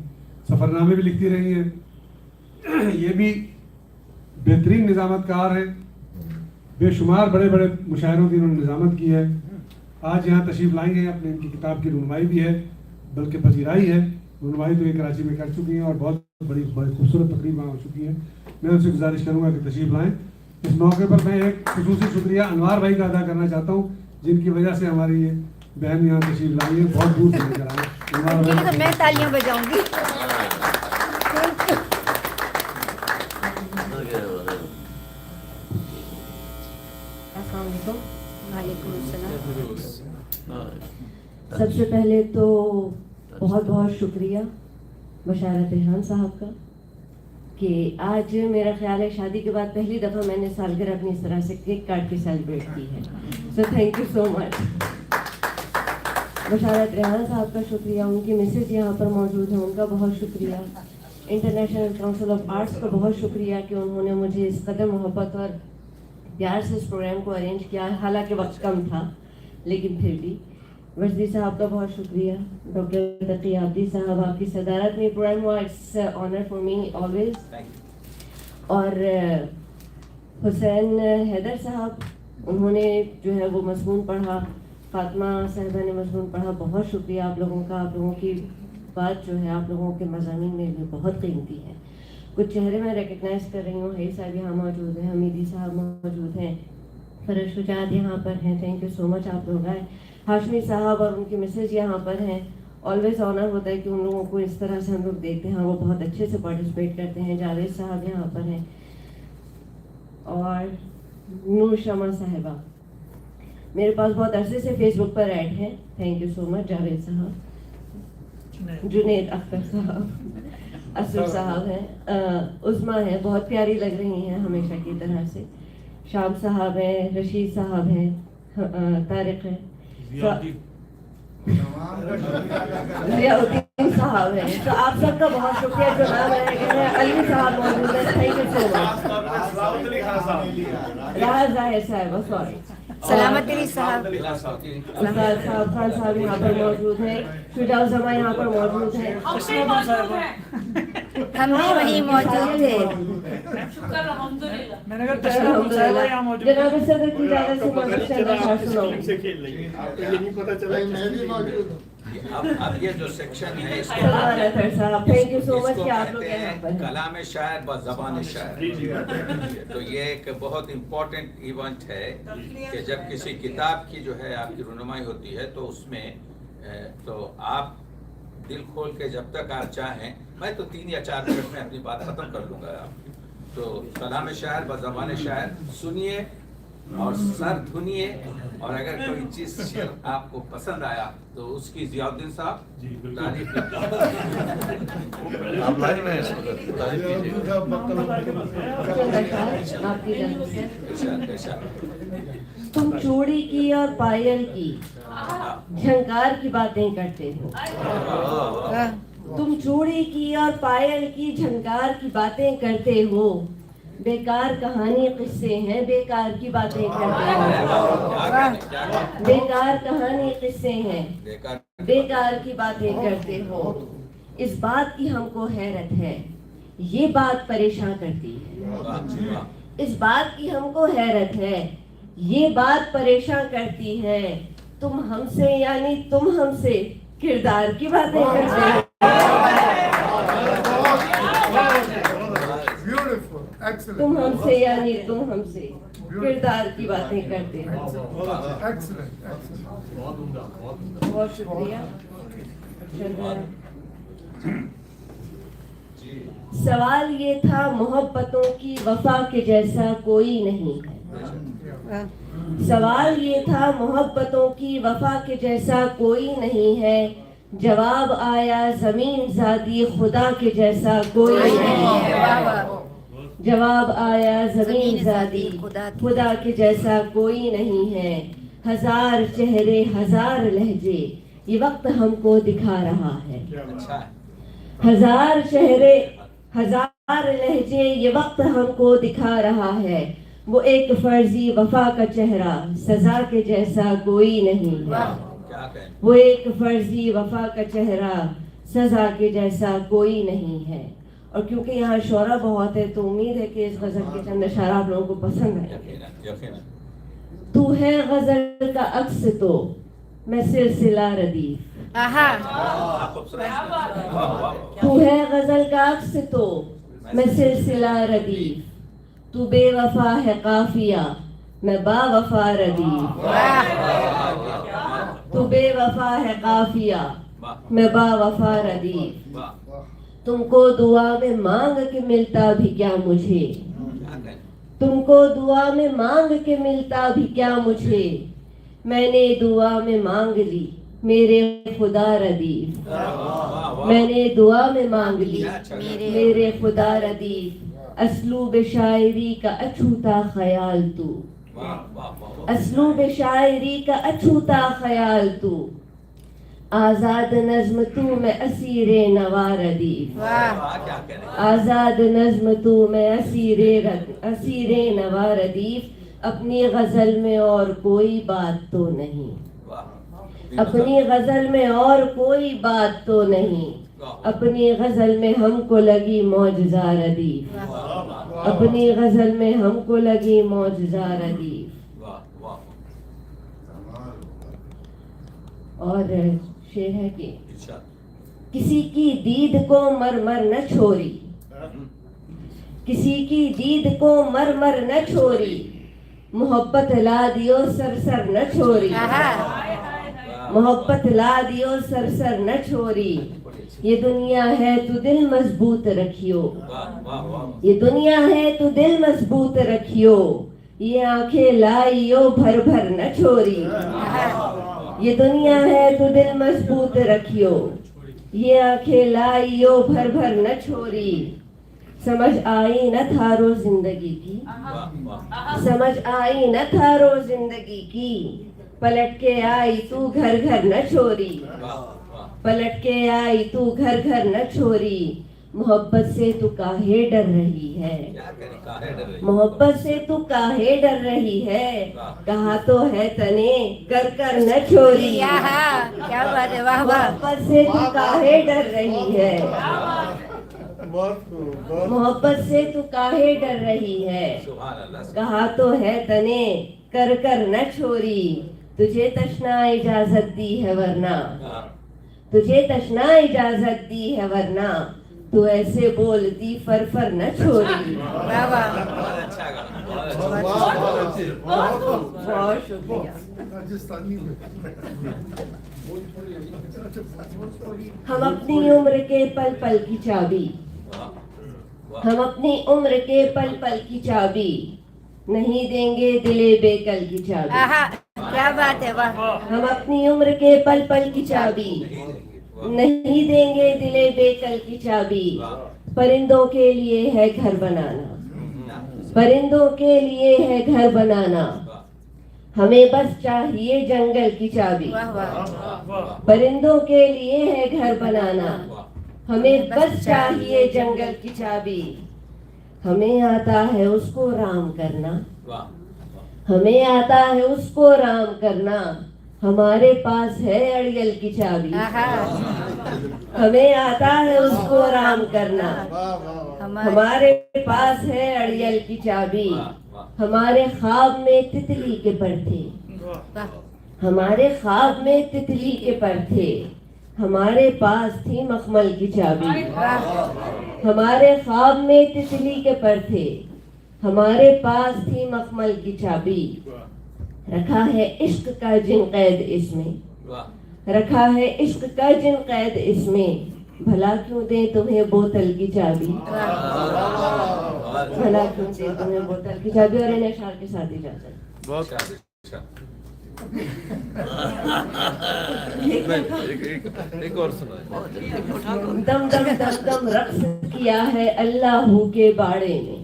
Speaker 3: सफ़रनामे भी लिखती रही हैं। ये भी बेहतरीन निज़ामतकार हैं, बेशुमार बड़े बड़े मुशायरों की इन्होंने निज़ामत की है। आज यहाँ तशरीफ़ लाई हैं, अपने इनकी किताब की रुनमाई भी है, बल्कि पजीराई है। रुनमाई तो ये कराची में कर चुकी हैं और बहुत बड़ी खूबसूरत तकरीब वहाँ हो चुकी है। मैं उनसे गुजारिश करूँगा कि तशरीफ़ लाएँ। इस मौके पर मैं एक ख़ुसूसी शुक्रिया अनवार भाई का अदा करना चाहता हूँ, जिनकी वजह से हमारी ये बहन यहाँ तशरीफ़ लाई है, बहुत दूर से लेकर आए।
Speaker 4: तो मैं तालियां बजाऊंगी।
Speaker 15: सबसे पहले तो बहुत बहुत शुक्रिया बशारत रेहान साहब का कि आज मेरा ख्याल है शादी के बाद पहली दफ़ा मैंने सालगिरह अपनी इस तरह से केक काट के सेलिब्रेट की है। So thank you so much. Basharat Rehan sahab का शुक्रिया, उनकी मिसेज यहाँ पर मौजूद है, उनका बहुत शुक्रिया। इंटरनेशनल काउंसिल ऑफ आर्ट्स का बहुत शुक्रिया कि उन्होंने मुझे इस कदर मोहब्बत और प्यार से इस प्रोग्राम को अरेंज किया, हालांकि वक्त कम था लेकिन फिर भी। वर्दी साहब का बहुत शुक्रिया, डॉक्टर तकी आब्दी साहब, आपकी सदारत में प्रोग्राम हुआ, it's honour for me always. और हुसैन हैदर साहब, उन्होंने जो है वो मज़मून पढ़ा, फातिमा साहिबा ने मज़मून पढ़ा, बहुत शुक्रिया आप लोगों का। आप लोगों की बात जो है आप लोगों के मज़ामीन में भी बहुत कीमती है। कुछ चेहरे मैं रिकग्नाइज़ कर रही हूँ, है साहब यहाँ मौजूद हैं, हमीदी साहब मौजूद हैं, फरश शुजात यहाँ पर हैं, थैंक यू सो मच आप लोग आए। हाशमी साहब और उनकी मिसेज यहाँ पर हैं। ऑलवेज ऑनर होता है कि उन लोगों को इस तरह से हम लोग देखते हैं, वो बहुत अच्छे से पार्टिसिपेट करते हैं। जावेद साहब यहाँ पर हैं और नूर शमा साहिबा मेरे पास बहुत अरसे से फेसबुक पर ऐड हैं, thank you so much Javed साहब। जुनेद अख्तर साहब, असद साहब हैं, उस्मा है, बहुत प्यारी लग रही हैं हमेशा की तरह से। शाम साहब हैं, रशीद साहब हैं, तारिक है, जियाउद्दीन साहब हैं। तो आप सबका बहुत शुक्रिया। जो नाम है अली साहब मौजूद है, थैंक यू सो मच। राहत जाहिर साहब, सॉरी,
Speaker 4: सलामत अली साहब
Speaker 15: अफाज साहब, खान साहब यहाँ पर मौजूद हैं, फिरदौस जमा यहाँ पर मौजूद हैं।
Speaker 4: हम भी वहीं मौजूद थे।
Speaker 15: जनाब सदर की इजाजत से मैं कुछ चंद अशआर सुनाऊं।
Speaker 1: अब ये जो सेक्शन है
Speaker 15: थैंक यू सो मच कि आप लोग
Speaker 1: कहते
Speaker 15: यहाँ
Speaker 1: हैं
Speaker 15: पर हैं।
Speaker 1: कलाम शायर व ज़बान शायर। तो ये एक बहुत इम्पोर्टेंट इवेंट है कि जब किसी किताब की जो है आपकी रुनुमाई होती है तो उसमें तो आप दिल खोल के जब तक आप चाहें, मैं तो 3 या 4 मिनट में अपनी बात खत्म कर लूँगा आपकी। तो कलाम शायर व ज़बान शायर सुनिए और सर धुनिए, और अगर कोई चीज शेर आपको पसंद आया तो उसकी जियाउद्दीन साहब तारीफ
Speaker 11: आप लाइन में तारीफ
Speaker 1: कीजिए।
Speaker 15: तुम चूड़ी की और पायल की झंकार की बातें करते हो। तुम चूड़ी की और पायल की झंकार की बातें करते हो। बेकार कहानी किस्से हैं, बेकार की बातें करते हो। बेकार कहानी किस्से हैं, बेकार की बातें करते हो। इस बात की हमको हैरत है, ये बात परेशान करती है। इस बात की हमको हैरत है, ये बात परेशान करती है। तुम हमसे यानी तुम हमसे किरदार की बातें करते हो। तुम हमसे यानी तुम हमसे किरदार की बातें करते हो। बहुत शुक्रिया। सवाल ये था, मोहब्बतों की वफा के जैसा कोई नहीं है। सवाल ये था, मोहब्बतों की वफा के जैसा कोई नहीं है। जवाब आया, जमीन ज़ादी खुदा के जैसा कोई नहीं है। जवाब आया, जमीन ज़ादी खुदा के जैसा कोई नहीं है। हजार चेहरे हजार लहजे ये वक्त हमको दिखा रहा है। हजार चेहरे हजार लहजे ये वक्त हमको दिखा रहा है। वो एक फर्जी वफा का चेहरा सजा के जैसा कोई नहीं है। वो एक फर्जी वफा का चेहरा सजा के जैसा कोई नहीं है। और क्योंकि यहाँ शोरा बहुत है तो उम्मीद है कि इस गजल के चंद अशआर आप लोगों को पसंद है। तू है गजल का अक्स तो मैं सिलसिला रदीफ। तू है गजल का अक्स तो मैं सिलसिला रदीफ। तू बेवफा है काफिया मैं बावफा रदीफ। तू बेवफा है काफिया मैं बावफा रदीफ। तुमको दुआ में मांग के मिलता भी क्या मुझे। तुमको दुआ में मांग के मिलता भी क्या मुझे। मैंने दुआ में मांग ली मेरे खुदा रदीफ। मैंने दुआ में मांग ली मेरे खुदा रदीफ। अस्लूब शायरी का अछूता ख्याल तू। अस्लूब शायरी का अछूता ख्याल तू। आजाद नज्म तू मैं असीरे नवा रदीफ। आजाद नज्म तू मैं असीरे नवा रदीफ। अपनी गजल में और कोई बात तो नहीं। अपनी गजल में और कोई बात तो नहीं। अपनी गजल में हमको लगी मौजज़ा रदीफ। अपनी गजल में हमको लगी मौजज़ा रदीफ। और शेर है कि किसी की दीद को मर मर न छोड़ी। किसी की दीद को मर मर न छोड़ी। मोहब्बत ला दियो सर सर न छोड़ी। मोहब्बत ला दियो सर सर न छोड़ी। ये दुनिया है तो दिल मजबूत रखियो। ये दुनिया है तो दिल मजबूत रखियो। ये आंखें लाइयो भर भर न छोड़ी। ये दुनिया है तो दिल मजबूत रखियो। ये आंखें लाइयो भर भर न छोड़ी। समझ आई न थारो जिंदगी की। समझ आई न थारो जिंदगी की। पलट के आई तू घर घर न छोड़ी। पलट के आई तू घर घर न छोड़ी। मोहब्बत से तू काहे डर रही है, मोहब्बत से तू काहे डर रही है, कहा तो है तने कर कर न छोरी,
Speaker 4: क्या बात है, वाह वाह।
Speaker 15: मोहब्बत से तू काहे डर रही है, मोहब्बत से तू काहे डर रही है, कहा तो है तने कर कर न छोरी, तुझे तशना इजाजत दी है वरना, तुझे तशना इजाजत दी है वरना, तू ऐसे बोलती फर फर न छोरी। बहुत शुक्रिया। हम अपनी उम्र के पल पल की चाबी, हम अपनी उम्र के पल पल की चाबी नहीं देंगे दिले बेकल की चाबी।
Speaker 4: क्या बात है, वाह।
Speaker 15: हम अपनी उम्र के पल पल की चाबी नहीं देंगे दिले बेकल की चाबी। परिंदों के लिए है घर बनाना, परिंदों के लिए है घर बनाना, हमें बस चाहिए जंगल की चाबी। परिंदों के लिए है घर बनाना, हमें बस चाहिए जंगल की चाबी। हमें आता है उसको राम करना, हमें आता है उसको राम करना, हमारे पास है अड़ियल की चाबी। हमें आता है उसको राम करना, हमारे पास है अड़ियल की चाबी। हमारे ख्वाब में तितली के पर थे, हमारे ख्वाब में तितली के पर थे, हमारे पास थी मखमल की चाबी। हमारे ख्वाब में तितली के पर थे, हमारे पास थी मखमल की चाबी। रखा है इश्क का जिन कैद इसमें, रखा है इश्क का जिन कैद इसमें, भला क्यों दे तुम्हें बोतल की चाबी, भला क्यों दे तुम्हें बोतल की चाबी। और इन अशार के साथ इजाजत।
Speaker 11: बहुत अच्छा। एक और सुनाए।
Speaker 15: दम दम दम दम रक्स किया है अल्लाह के बाड़े में,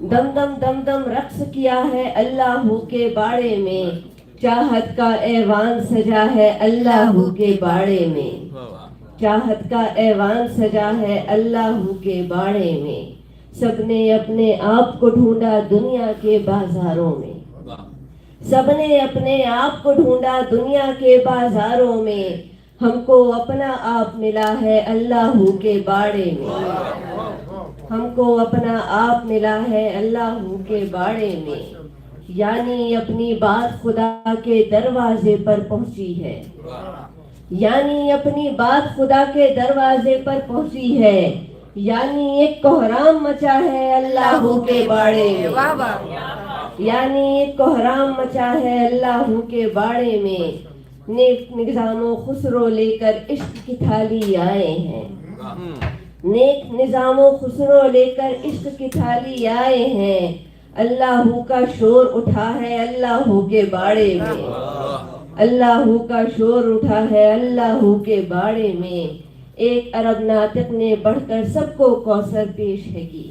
Speaker 15: दम दम दम दम रक्स किया है अल्लाह के बाड़े में, चाहत का ऐवान सजा है अल्लाह के बाड़े में, चाहत का ऐवान सजा है अल्लाह के बाड़े में। सबने अपने आप को ढूंढा दुनिया के बाजारों में, सबने अपने आप को ढूंढा दुनिया के बाजारों में, हमको अपना आप मिला है अल्लाह के बाड़े में, हमको अपना आप मिला है अल्लाह के बाड़े में। यानी अपनी बात खुदा के दरवाजे पर पहुंची है, यानी अपनी बात खुदा के दरवाजे पर पहुंची है, यानी एक कोहराम मचा है अल्लाह के बाड़े में, यानी एक कोहराम मचा है अल्लाह के बाड़े में। नेक निज़ामो खुसरो लेकर इश्क की थाली आए हैं, नेक निज़ामो खुसरो लेकर इश्क की थाली आए हैं, अल्लाह का शोर उठा है अल्लाह के बाड़े में, अल्लाह का शोर उठा है अल्लाह के बाड़े में। एक अरब नातिक ने बढ़कर सबको कौसर पेश है की,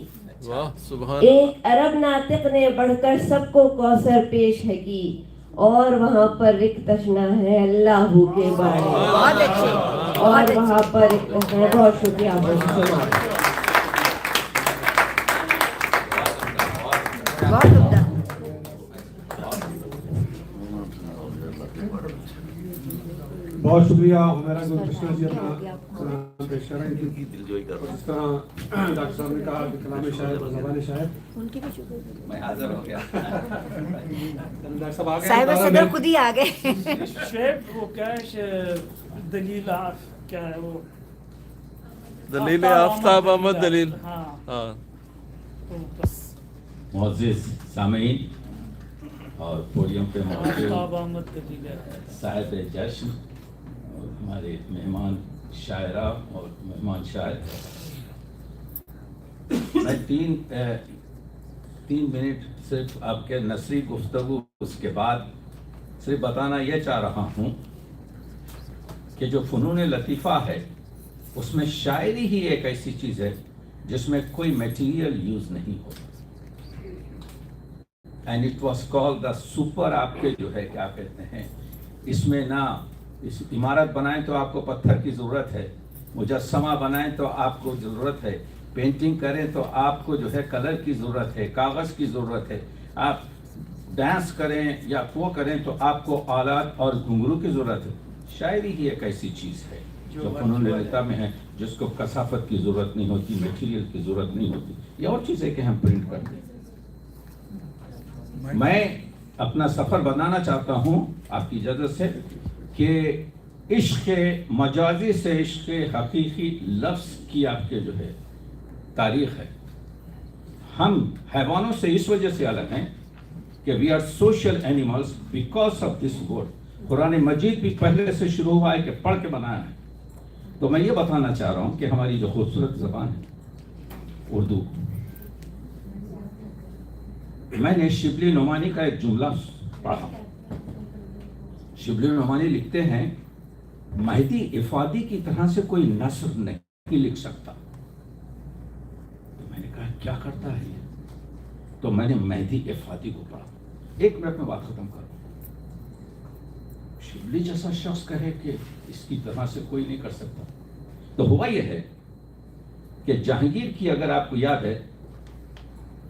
Speaker 15: एक अरब नातिक ने बढ़कर सबको कौसर पेश है की, और वहाँ पर एक तशना है अल्लाह के बाड़े में।
Speaker 4: बहुत अच्छे,
Speaker 15: और वहाँ पर एक तशना है। बहुत शुक्रिया, बहुत
Speaker 4: उम्दा।
Speaker 3: बहुत शुक्रिया हमारा कृष्णा जी अपना पेश कर रहे हैं। जिस तरह डॉक्टर साहब ने कहा कि कलाम शायर और ज़बान शायर,
Speaker 1: मैं हाजिर हो गया।
Speaker 3: डॉक्टर साहब आ गए,
Speaker 4: साहिब सदर खुद ही आ गए।
Speaker 16: शेख वो क्या है, दलील क्या है वो,
Speaker 11: दलील आफ्ताब अहमद दलील।
Speaker 16: हाँ तो बस
Speaker 17: मुअज़्ज़िज़ सामीन और पोडियम पे मौजूद साहिब जश्न और हमारे मेहमान शायरा और मेहमान शायर, मैं तीन मिनट सिर्फ आपके नसरी गुफ्तगू उसके बाद सिर्फ बताना यह चाह रहा हूँ कि जो फ़नून लतीफ़ा है उसमें शायरी ही एक ऐसी चीज़ है जिसमें कोई मटेरियल यूज़ नहीं होता। And it was called the super, आपके जो है क्या कहते हैं, इसमें ना इस इमारत बनाएं तो आपको पत्थर की ज़रूरत है, मुजस्समा बनाएं तो आपको ज़रूरत है, पेंटिंग करें तो आपको जो है कलर की ज़रूरत है, कागज़ की ज़रूरत है, आप डांस करें या वो करें तो आपको आलात और घुंघरू की ज़रूरत है। शायरी ही एक ऐसी चीज़ है जो फ़नून ललिता में है, जिसको कसाफत की ज़रूरत नहीं होती, मटेरियल की ज़रूरत नहीं होती। ये और चीज़ है कि हम प्रिंट कर दें। मैं अपना सफ़र बनाना चाहता हूँ आपकी इजाज़त से कि इश्क़ मजाजी से इश्क़ हकीकी लफ्ज़ की आपके जो है तारीख़ है। हम हैवानों से इस वजह से अलग हैं कि we are social animals because of this word. Quran Majeed भी पहले से शुरू हुआ है कि पढ़ के बनाया है। तो मैं ये बताना चाह रहा हूँ कि हमारी जो खूबसूरत ज़बान है उर्दू, मैंने शिबली नोमानी का एक जुमला पढ़ा। शिबली नोमानी लिखते हैं, महदी इफादी की तरह से कोई नस्र नहीं लिख सकता। तो मैंने कहा क्या करता है ये? तो मैंने महदी इफादी को पढ़ा। 1 मिनट में बात खत्म करूं। शिबली जैसा शख्स कहे कि इसकी तरह से कोई नहीं कर सकता। तो हुआ यह है कि जहांगीर की, अगर आपको याद है,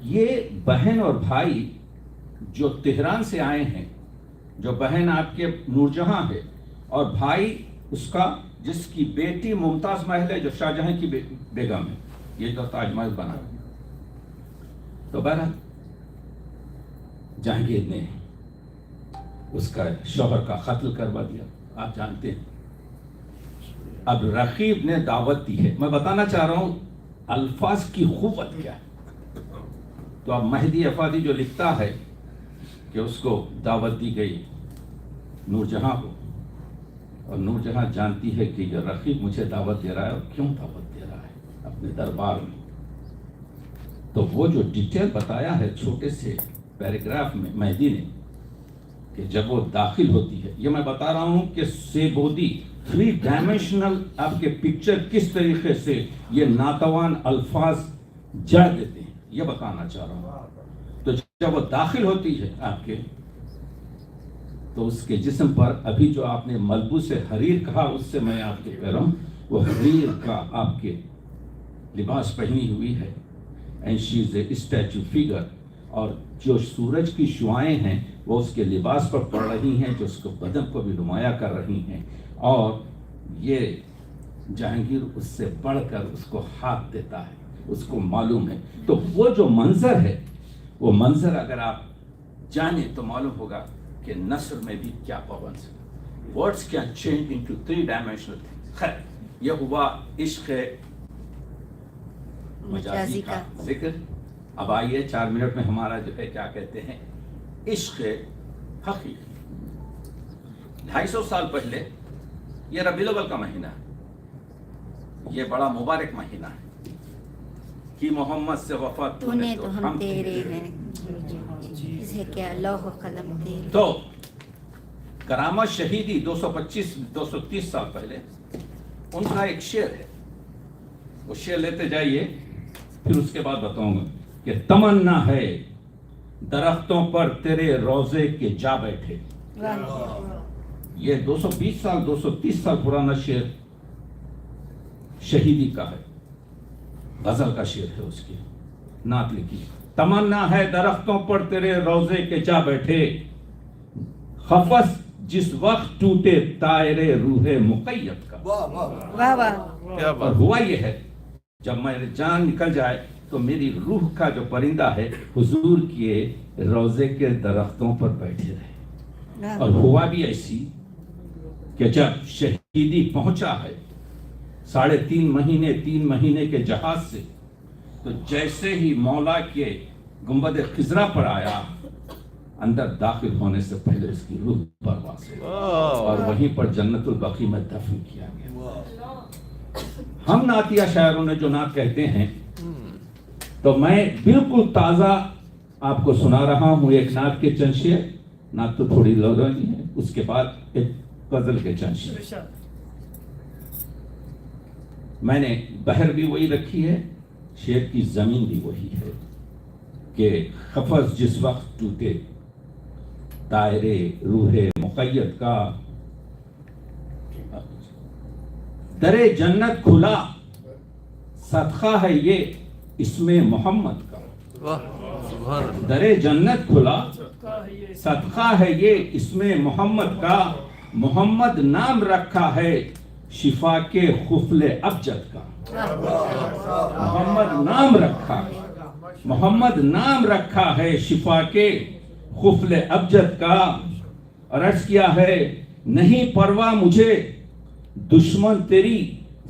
Speaker 17: ये बहन और भाई जो तेहरान से आए हैं, जो बहन आपके नूरजहां है और भाई उसका जिसकी बेटी मुमताज महल है जो शाहजहां की बेगम है, ये जो ताजमहल बना। तो बहरहाल जहांगीर ने उसका शौहर का कत्ल करवा दिया, आप जानते हैं। अब रकीब ने दावत दी है। मैं बताना चाह रहा हूं अल्फाज की खूबत क्या है। तो अब महदी अफादी जो लिखता है कि उसको दावत दी गई नूरजहां को, और नूरजहां जानती है कि ये रकीब मुझे दावत दे रहा है, और क्यों दावत दे रहा है अपने दरबार में। तो वो जो डिटेल बताया है छोटे से पैराग्राफ में महदी ने, कि जब वो दाखिल होती है, ये मैं बता रहा हूं कि सेबोदी 3 डायमेंशनल आपके पिक्चर किस तरीके से ये नातवान अल्फाज जड़ देते हैं, ये बताना चाह रहा हूं। तो जब वो दाखिल होती है आपके, तो उसके जिस्म पर अभी जो आपने मलबूस हरीर कहा, उससे मैं आपके कह रहा हूं, वो हरीर का आपके लिबास पहनी हुई है। And she is a statue figure, और जो सूरज की शुआएं हैं वो उसके लिबास पर पड़ रही हैं, जो उसको बदन को भी नुमाया कर रही हैं। और ये जहांगीर उससे बढ़कर उसको हाथ देता है, उसको मालूम है। तो वो जो मंजर है, वो मंजर अगर आप जाने तो मालूम होगा कि नस्र में भी क्या पाबंद है। Words can change into 3 dimensional things. खैर, ये हुआ इश्क मजाजी का जिक्र। अब आइए 4 मिनट में हमारा जो है क्या कहते हैं, इश्क हकीकी। 250 साल पहले, ये रबीउल अव्वल का महीना है, ये बड़ा मुबारक महीना है कि मोहम्मद से वफा
Speaker 4: तूने तो हम तेरे हैं, इसे क्या लौह कलम तेरे।
Speaker 17: तो करामा शहीदी 225-230 साल पहले उनका एक शेर है, वो शेर लेते जाइए, फिर उसके बाद बताऊंगा कि तमन्ना है दरख्तों पर तेरे रोजे के जा बैठे। ये 220 साल 230 साल पुराना शेर शहीदी का है, गजल का शेर है, उसकी नात लिखी। तमन्ना है दरख्तों पर तेरे रोजे के जा बैठे, खफस जिस वक्त टूटे तायरे रूहे मुक़य्यद का।
Speaker 4: वाह वाह।
Speaker 17: और हुआ ये है, जब मेरी जान निकल जाए तो मेरी रूह का जो परिंदा है हुजूर के रोजे के दरख्तों पर बैठे रहे। और हुआ भी ऐसी कि जब शहीदी पहुंचा है 3.5 महीने 3 महीने के जहाज से, तो जैसे ही मौला के गुंबद खिजरा पर आया, अंदर दाखिल होने से पहले उसकी रूह परवास हुई और वहीं पर जन्नतुल बकी में दफन किया गया। हम नातिया शायरों ने जो नात कहते हैं, तो मैं बिल्कुल ताजा आपको सुना रहा हूं एक नात के चंद शेर। नात तो थोड़ी लौरानी है, उसके बाद एक गजल के चंद शेर। मैंने बहर भी वही रखी है, शेर की जमीन भी वही है कि खफस जिस वक्त टूटे तायरे रूहे मुक़य्यद का, दरे जन्नत खुला, सदका है ये इसमें मोहम्मद का। दरे जन्नत खुला, सदका है ये इसमें मोहम्मद का। मोहम्मद नाम रखा है शिफा के खुफले अबजद का। मोहम्मद नाम रखा, मोहम्मद नाम रखा है शिफा के खुफले अबजद का। और अर्ज किया है, नहीं परवाह मुझे दुश्मन तेरी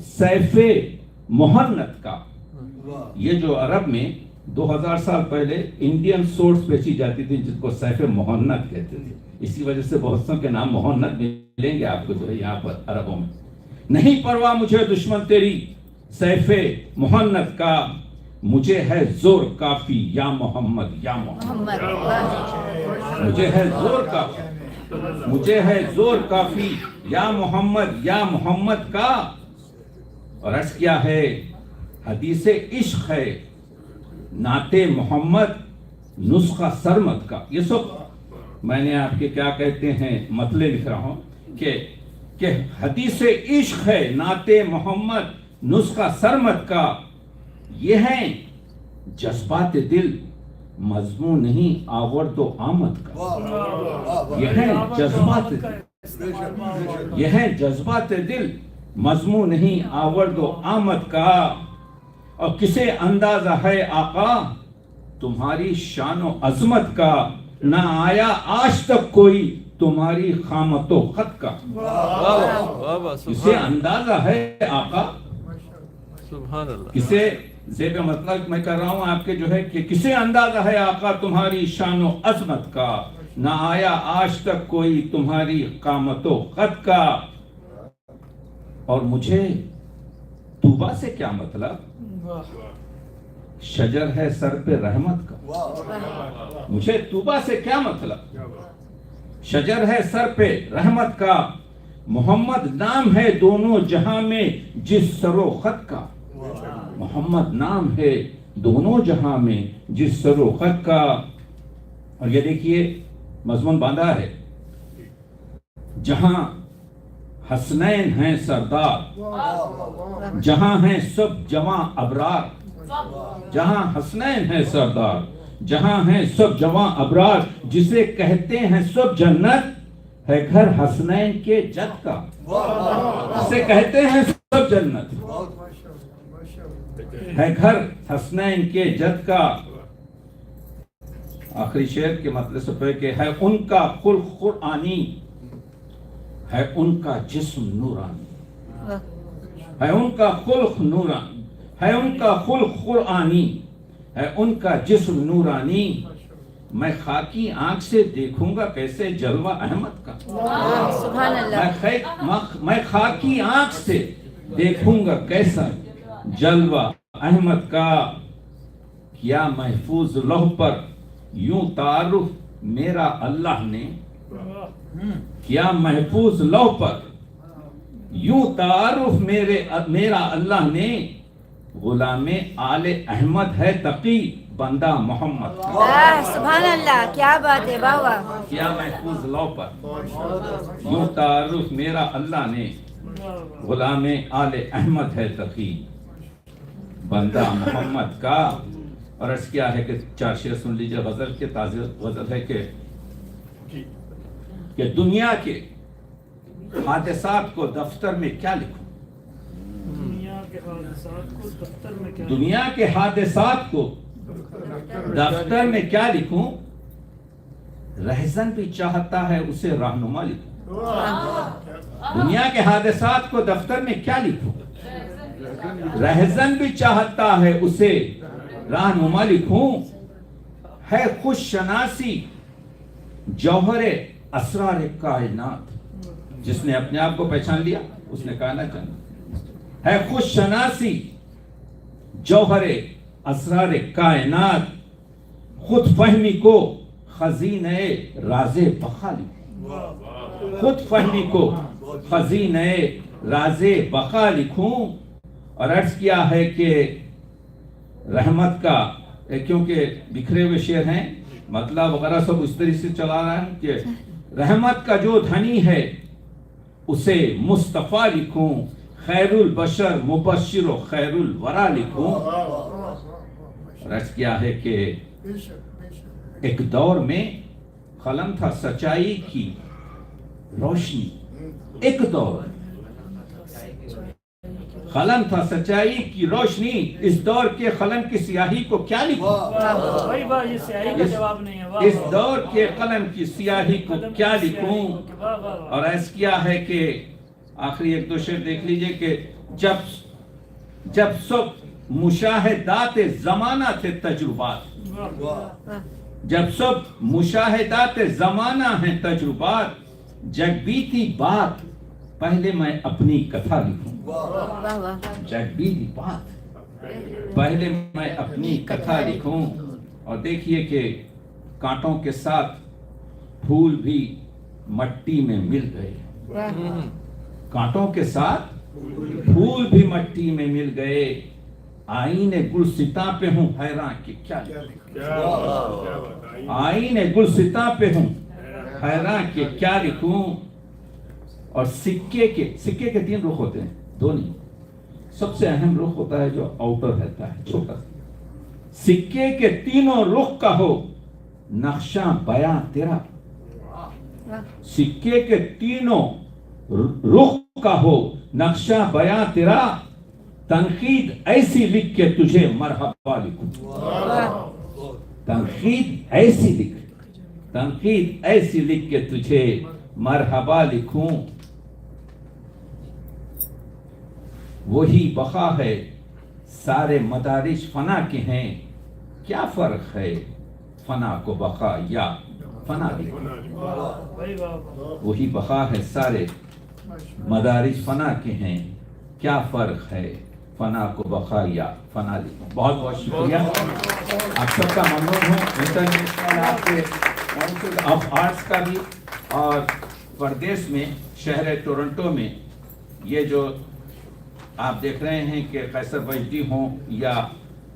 Speaker 17: सैफे मोहन्नत का। ये जो अरब में 2000 साल पहले इंडियन सोर्स बेची जाती थी जिसको सैफे मोहन्नत कहते थे, इसी वजह से बहुत से के नाम मोहन्नत मिलेंगे आपको जो है यहाँ पर अरबों में। नहीं परवाह मुझे दुश्मन तेरी सैफे मोहन्नत का, मुझे है जोर काफी या मोहम्मद या मोहम्मद। मुझे है जोर काफी, मुझे है जोर काफी या मोहम्मद का। और अर्ज किया है, हदीसे इश्क है नाते मोहम्मद नुस्खा सरमत का। ये सब मैंने आपके क्या कहते हैं मतले लिख रहा हूं कि हदीसे इश्क है नाते मोहम्मद नुस्खा सरमत का। ये है जज्बात दिल मजमू नहीं आवर्दो आमद का। यह है जज्बात दिल, यह है जज्बात दिल मजमू नहीं आवर्दो आमद का। और किसे अंदाजा है आका तुम्हारी शानो अजमत का, ना आया आज तक कोई तुम्हारी खामतो खत का। किसे अंदाजा है आका, किसे जेब मतलब मैं कर रहा हूं आपके जो है कि किसे अंदाजा है आका तुम्हारी शानो अजमत का, ना आया आज तक कोई तुम्हारी कामतो खत का। और मुझे तूबा से क्या मतलब, शजर है सर पे रहमत का। मुझे तूबा से क्या मतलब, शजर है सर पे रहमत का। मोहम्मद नाम है दोनों जहां में जिस सरो खत का। मोहम्मद नाम है दोनों जहां में जिस सरो खत का। और ये देखिए मजमून बांधा है, जहां हसनैन हैं सरदार, जहां हैं सब जवां अबरार। जहां हसनैन हैं सरदार, जहां हैं सब जवां अबरार। जिसे कहते हैं सब जन्नत है घर हसनैन के जद का। जिसे कहते हैं सब जन्नत है घर हसनैन के जद का। आखिरी शेर के मतलब से पहले के है उनका खुल्क कुरानी, है उनका जिस्म नूरानी, है उनका खुल्क नूरानी, है उनका खुल्क कुरानी, है उनका जिस्म नूरानी। मैं खाकी आंख से देखूंगा कैसे जलवा अहमद का।
Speaker 4: सुभान अल्लाह।
Speaker 17: मैं खाकी आंख से देखूंगा कैसा जलवा अहमद का। क्या महफूज लौह पर यूं तारुफ मेरा अल्लाह ने, क्या महफूज लौह पर यूं तारुफ मेरा अल्लाह ने। गुलामे आले अहमद है तकी बंदा मोहम्मद।
Speaker 4: सुभान अल्लाह, क्या बात है बाबा।
Speaker 17: क्या महफूज लौह पर यूं तारुफ मेरा अल्लाह ने। गुलामे आले अहमद है तकी बंदा मोहम्मद का। और अर्ज क्या है कि 4 शेर सुन लीजिए गजल के। ताज़े गजल है कि दुनिया के हादसात को दफ्तर में क्या लिखूं। दुनिया के हादसात को दफ्तर में क्या लिखूं। रहजन भी चाहता है उसे रहनुमा लिखूं। दुनिया के हादसात को दफ्तर में क्या लिखूं। रहजन भी चाहता है उसे रहनुमा लिखूं। है खुश शनासी जौहरे असरार कायनात। जिसने अपने आप को पहचान लिया उसने कायनात जाना। है खुश शनासी जौहरे असरार कायनात। खुद फहमी को खजीने राजे बखा लिखूं। खुद फहमी को खजीने राजे बखा लिखूं। और अर्ज किया है कि रहमत का, क्योंकि बिखरे हुए शेर हैं मतलब वगैरह सब इस तरीके से चला रहा है कि रहमत का जो धनी है उसे मुस्तफा लिखूं। खैरुल बशर मुबश्शिर व खैरुल वरा लिखूं। अर्ज किया है कि एक दौर में कलम था सच्चाई की रोशनी, एक दौर कलम था सच्चाई की रोशनी, इस दौर के कलम की स्याही को क्या लिखूं।
Speaker 16: भाई वाह, ये स्याही का जवाब नहीं है। वाह,
Speaker 17: इस दौर के कलम की स्याही को क्या लिखूं। और ऐसा किया है कि आखिरी एक दो शेर देख लीजिए कि जब सब मुशाहिदात जमाना थे तजुर्बात, जब सब मुशाहिदात जमाना है तजुर्बात, जग बीती बात पहले मैं अपनी कथा लिखूं। जग बीती बात पहले मैं अपनी कथा लिखूं। और देखिए कि कांटों के साथ फूल भी मट्टी में मिल गए, कांटों के साथ फूल भी मट्टी में मिल गए, आईने गुलसिता पे हूँ हैरान कि क्या लिखूं। आईने गुलसिता पे हूँ हैरान कि क्या लिखूं। और सिक्के के 3 रुख होते हैं, 2 नहीं। सबसे अहम रुख होता है जो आउटर रहता है, छोटा। सिक्के के 3 रुख का हो नक्शा बयां तेरा, सिक्के के 3 रुख का हो नक्शा बयां तेरा, तनकीद ऐसी लिख के तुझे मरहबा लिखूं। तनकीद ऐसी लिख के तुझे मरहबा लिखूं। वही बका है सारे मदारिज फना के हैं, क्या फर्क है फना को बका या फना लिखूं। वही बका है सारे मदारिज फना के हैं, क्या फर्क है फना को बका या फना लिखूं। बहुत बहुत शुक्रिया, आप सबका ममनून हूँ। इंटरनेशनल आपके काउंसिल ऑफ आर्ट्स का भी, और प्रदेश में शहर टोरंटो में ये जो आप देख रहे हैं कि कैसर वजदी हों या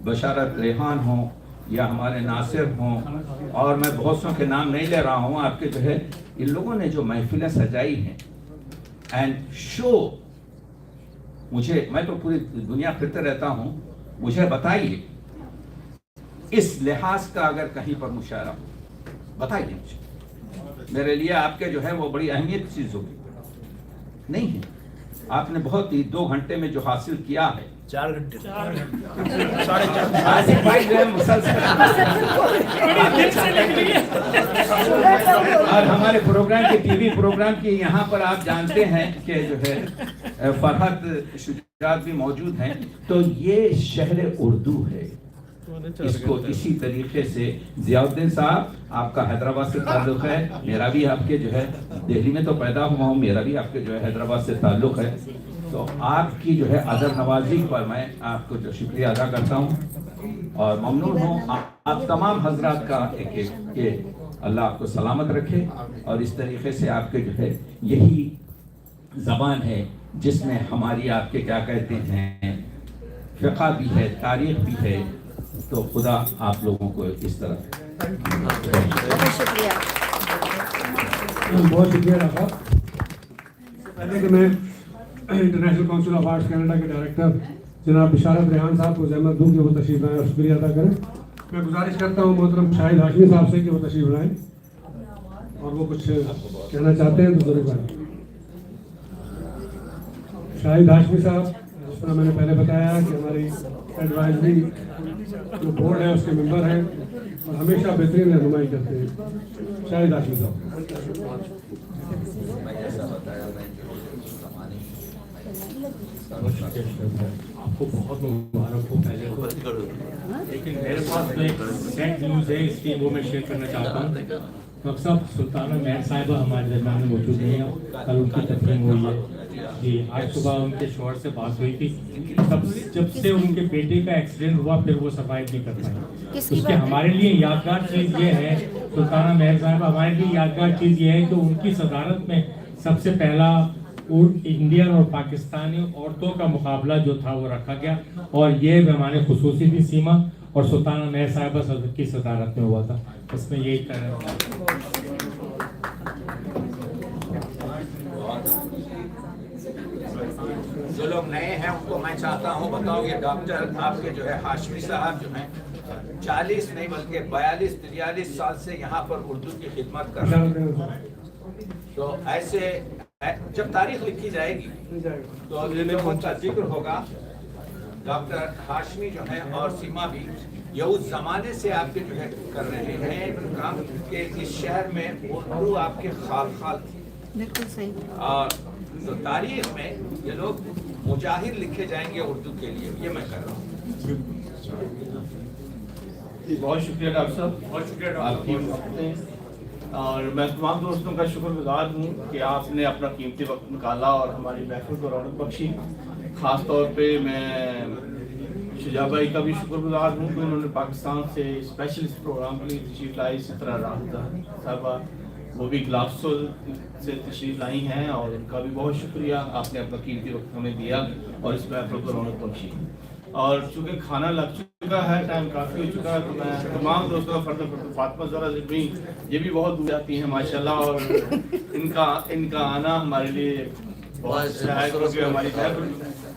Speaker 17: बशारत रेहान हों या हमारे नासिर हों, और मैं बहुत सौ के नाम नहीं ले रहा हूँ, आपके जो है इन लोगों ने जो महफिलें सजाई हैं एंड शो, मुझे, मैं तो पूरी दुनिया फिरते रहता हूँ, मुझे बताइए इस लिहाज का अगर कहीं पर मुशायरा हो, बताइए मुझे। मेरे लिए आपके जो है वो बड़ी अहमियत चीज होगी। नहीं है, आपने बहुत ही 2 घंटे में जो हासिल किया है,
Speaker 7: 4 घंटे
Speaker 17: 4.5 और हमारे प्रोग्राम के टीवी प्रोग्राम की यहाँ पर आप जानते हैं कि जो है फरहत शुजात भी मौजूद हैं। तो ये शहर उर्दू है, इसको इसी तरीके से जियाउद्दीन साहब, आपका हैदराबाद से ताल्लुक है, मेरा भी आपके जो है दिल्ली में तो पैदा हुआ हूँ, मेरा भी आपके जो है हैदराबाद से ताल्लुक है। तो आपकी जो है अदब नवाजी पर मैं आपको जो शुक्रिया अदा करता हूँ और ममनून हूँ आप तमाम हजरात का कि अल्लाह आपको सलामत रखे। और इस तरीके से आपके जो है यही ज़बान है जिसमें हमारी आपके क्या कहते हैं फ़िक़्ह भी है, तारीख़ भी है। तो खुदा आप लोगों को इस तरह
Speaker 3: बहुत शुक्रिया राफा। पहले कि मैं international council of arts Canada के डायरेक्टर जनाब बशारत रेहान साहब को ज़हमत दूँ कि वो तशरीफ लाएँ और शुक्रिया अदा करें। मैं गुजारिश करता हूँ मोहतरम शाहिद हाशमी साहब से कि वो तशरीफ लाएँ और वो कुछ कहना चाहते हैं तो ज़रूर करें। शाहिद हाशमी साहब, जिस तरह मैंने पहले बताया कि हमारी एडवाइजरी जो बोर्ड है उसके मेंबर हैं और हमेशा बेहतरीन रहनुमाई करते हैं। शाहिद हाशमी साहब।
Speaker 5: आपको बहुत मुबारक हो पहले तो, लेकिन मेरे पास तो एक सैड न्यूज़ है, इसलिए वो मैं शेयर करना चाहता हूँ। डॉक्टर साहब सुल्ताना महर साहिबा हमारे दरमियान में मौजूद नहीं है, कल उनकी तकरीम हुई है जी। आज सुबह उनके शौहर से बात हुई थी, तब जब से उनके बेटे का एक्सीडेंट हुआ फिर वो सर्वाइव नहीं कर पाए। उसके हमारे लिए यादगार चीज़ ये है, सुल्ताना महर साहिबा हमारे लिए यादगार चीज़ ये है कि उनकी सदारत में सबसे पहला इंडियन और पाकिस्तानी औरतों का मुकाबला जो था वो रखा गया और ये मेहमान खुसूसी थी सीमा और सुल्ताना महर साहिबा सदर की सदारत में हुआ था। इसमें यही तरह
Speaker 1: जो लोग नए हैं उनको मैं चाहता हूँ बताओ, ये डॉक्टर आपके जो है हाशमी साहब जो हैं 40 नहीं बल्कि 42-43 साल से यहाँ पर उर्दू की खिदमत कर रहे हैं। तो ऐसे जब तारीख लिखी जाएगी तो इन लोगों का जिक्र होगा। डॉक्टर हाशमी जो है और सीमा भी ये उस जमाने से आपके जो है कर रहे हैं काम के इस शहर में उर्दू आपके खाल खाल थी।
Speaker 4: बिल्कुल सही।
Speaker 1: और तो तारीख में ये लोग मुजाहिर लिखे जाएंगे उर्दू के लिए, ये मैं कर रहा हूँ।
Speaker 18: बहुत शुक्रिया डॉक्टर साहब, बहुत शुक्रिया आपकी बातें। और मैं तमाम दोस्तों का शुक्रगुजार हूँ कि आपने अपना कीमती वक्त निकाला और हमारी महफिल को रौनक बख्शी। ख़ास तौर पे मैं शुजा भाई का भी शुक्रगुजार हूँ कि उन्होंने पाकिस्तान से स्पेशलिस्ट प्रोग्राम के लिए तशरीफ़ लाई। इसी तरह राहता साहबा वो भी ग्लासो से तशरीफ़ लाई हैं और उनका भी बहुत शुक्रिया, आपने अपना कीमती वक्त हमें दिया और इस महफिल को रौनक बख्शी। और चूँकि खाना लग चुका है, टाइम काफ़ी हो चुका है, तो मैं तमाम दोस्तों का फर्द फातिमा ज़रा ज़िम्मी ये भी बहुत दूर जाती हैं माशाल्लाह, और इनका आना हमारे लिए बहुत सहायक हो गया। हमारी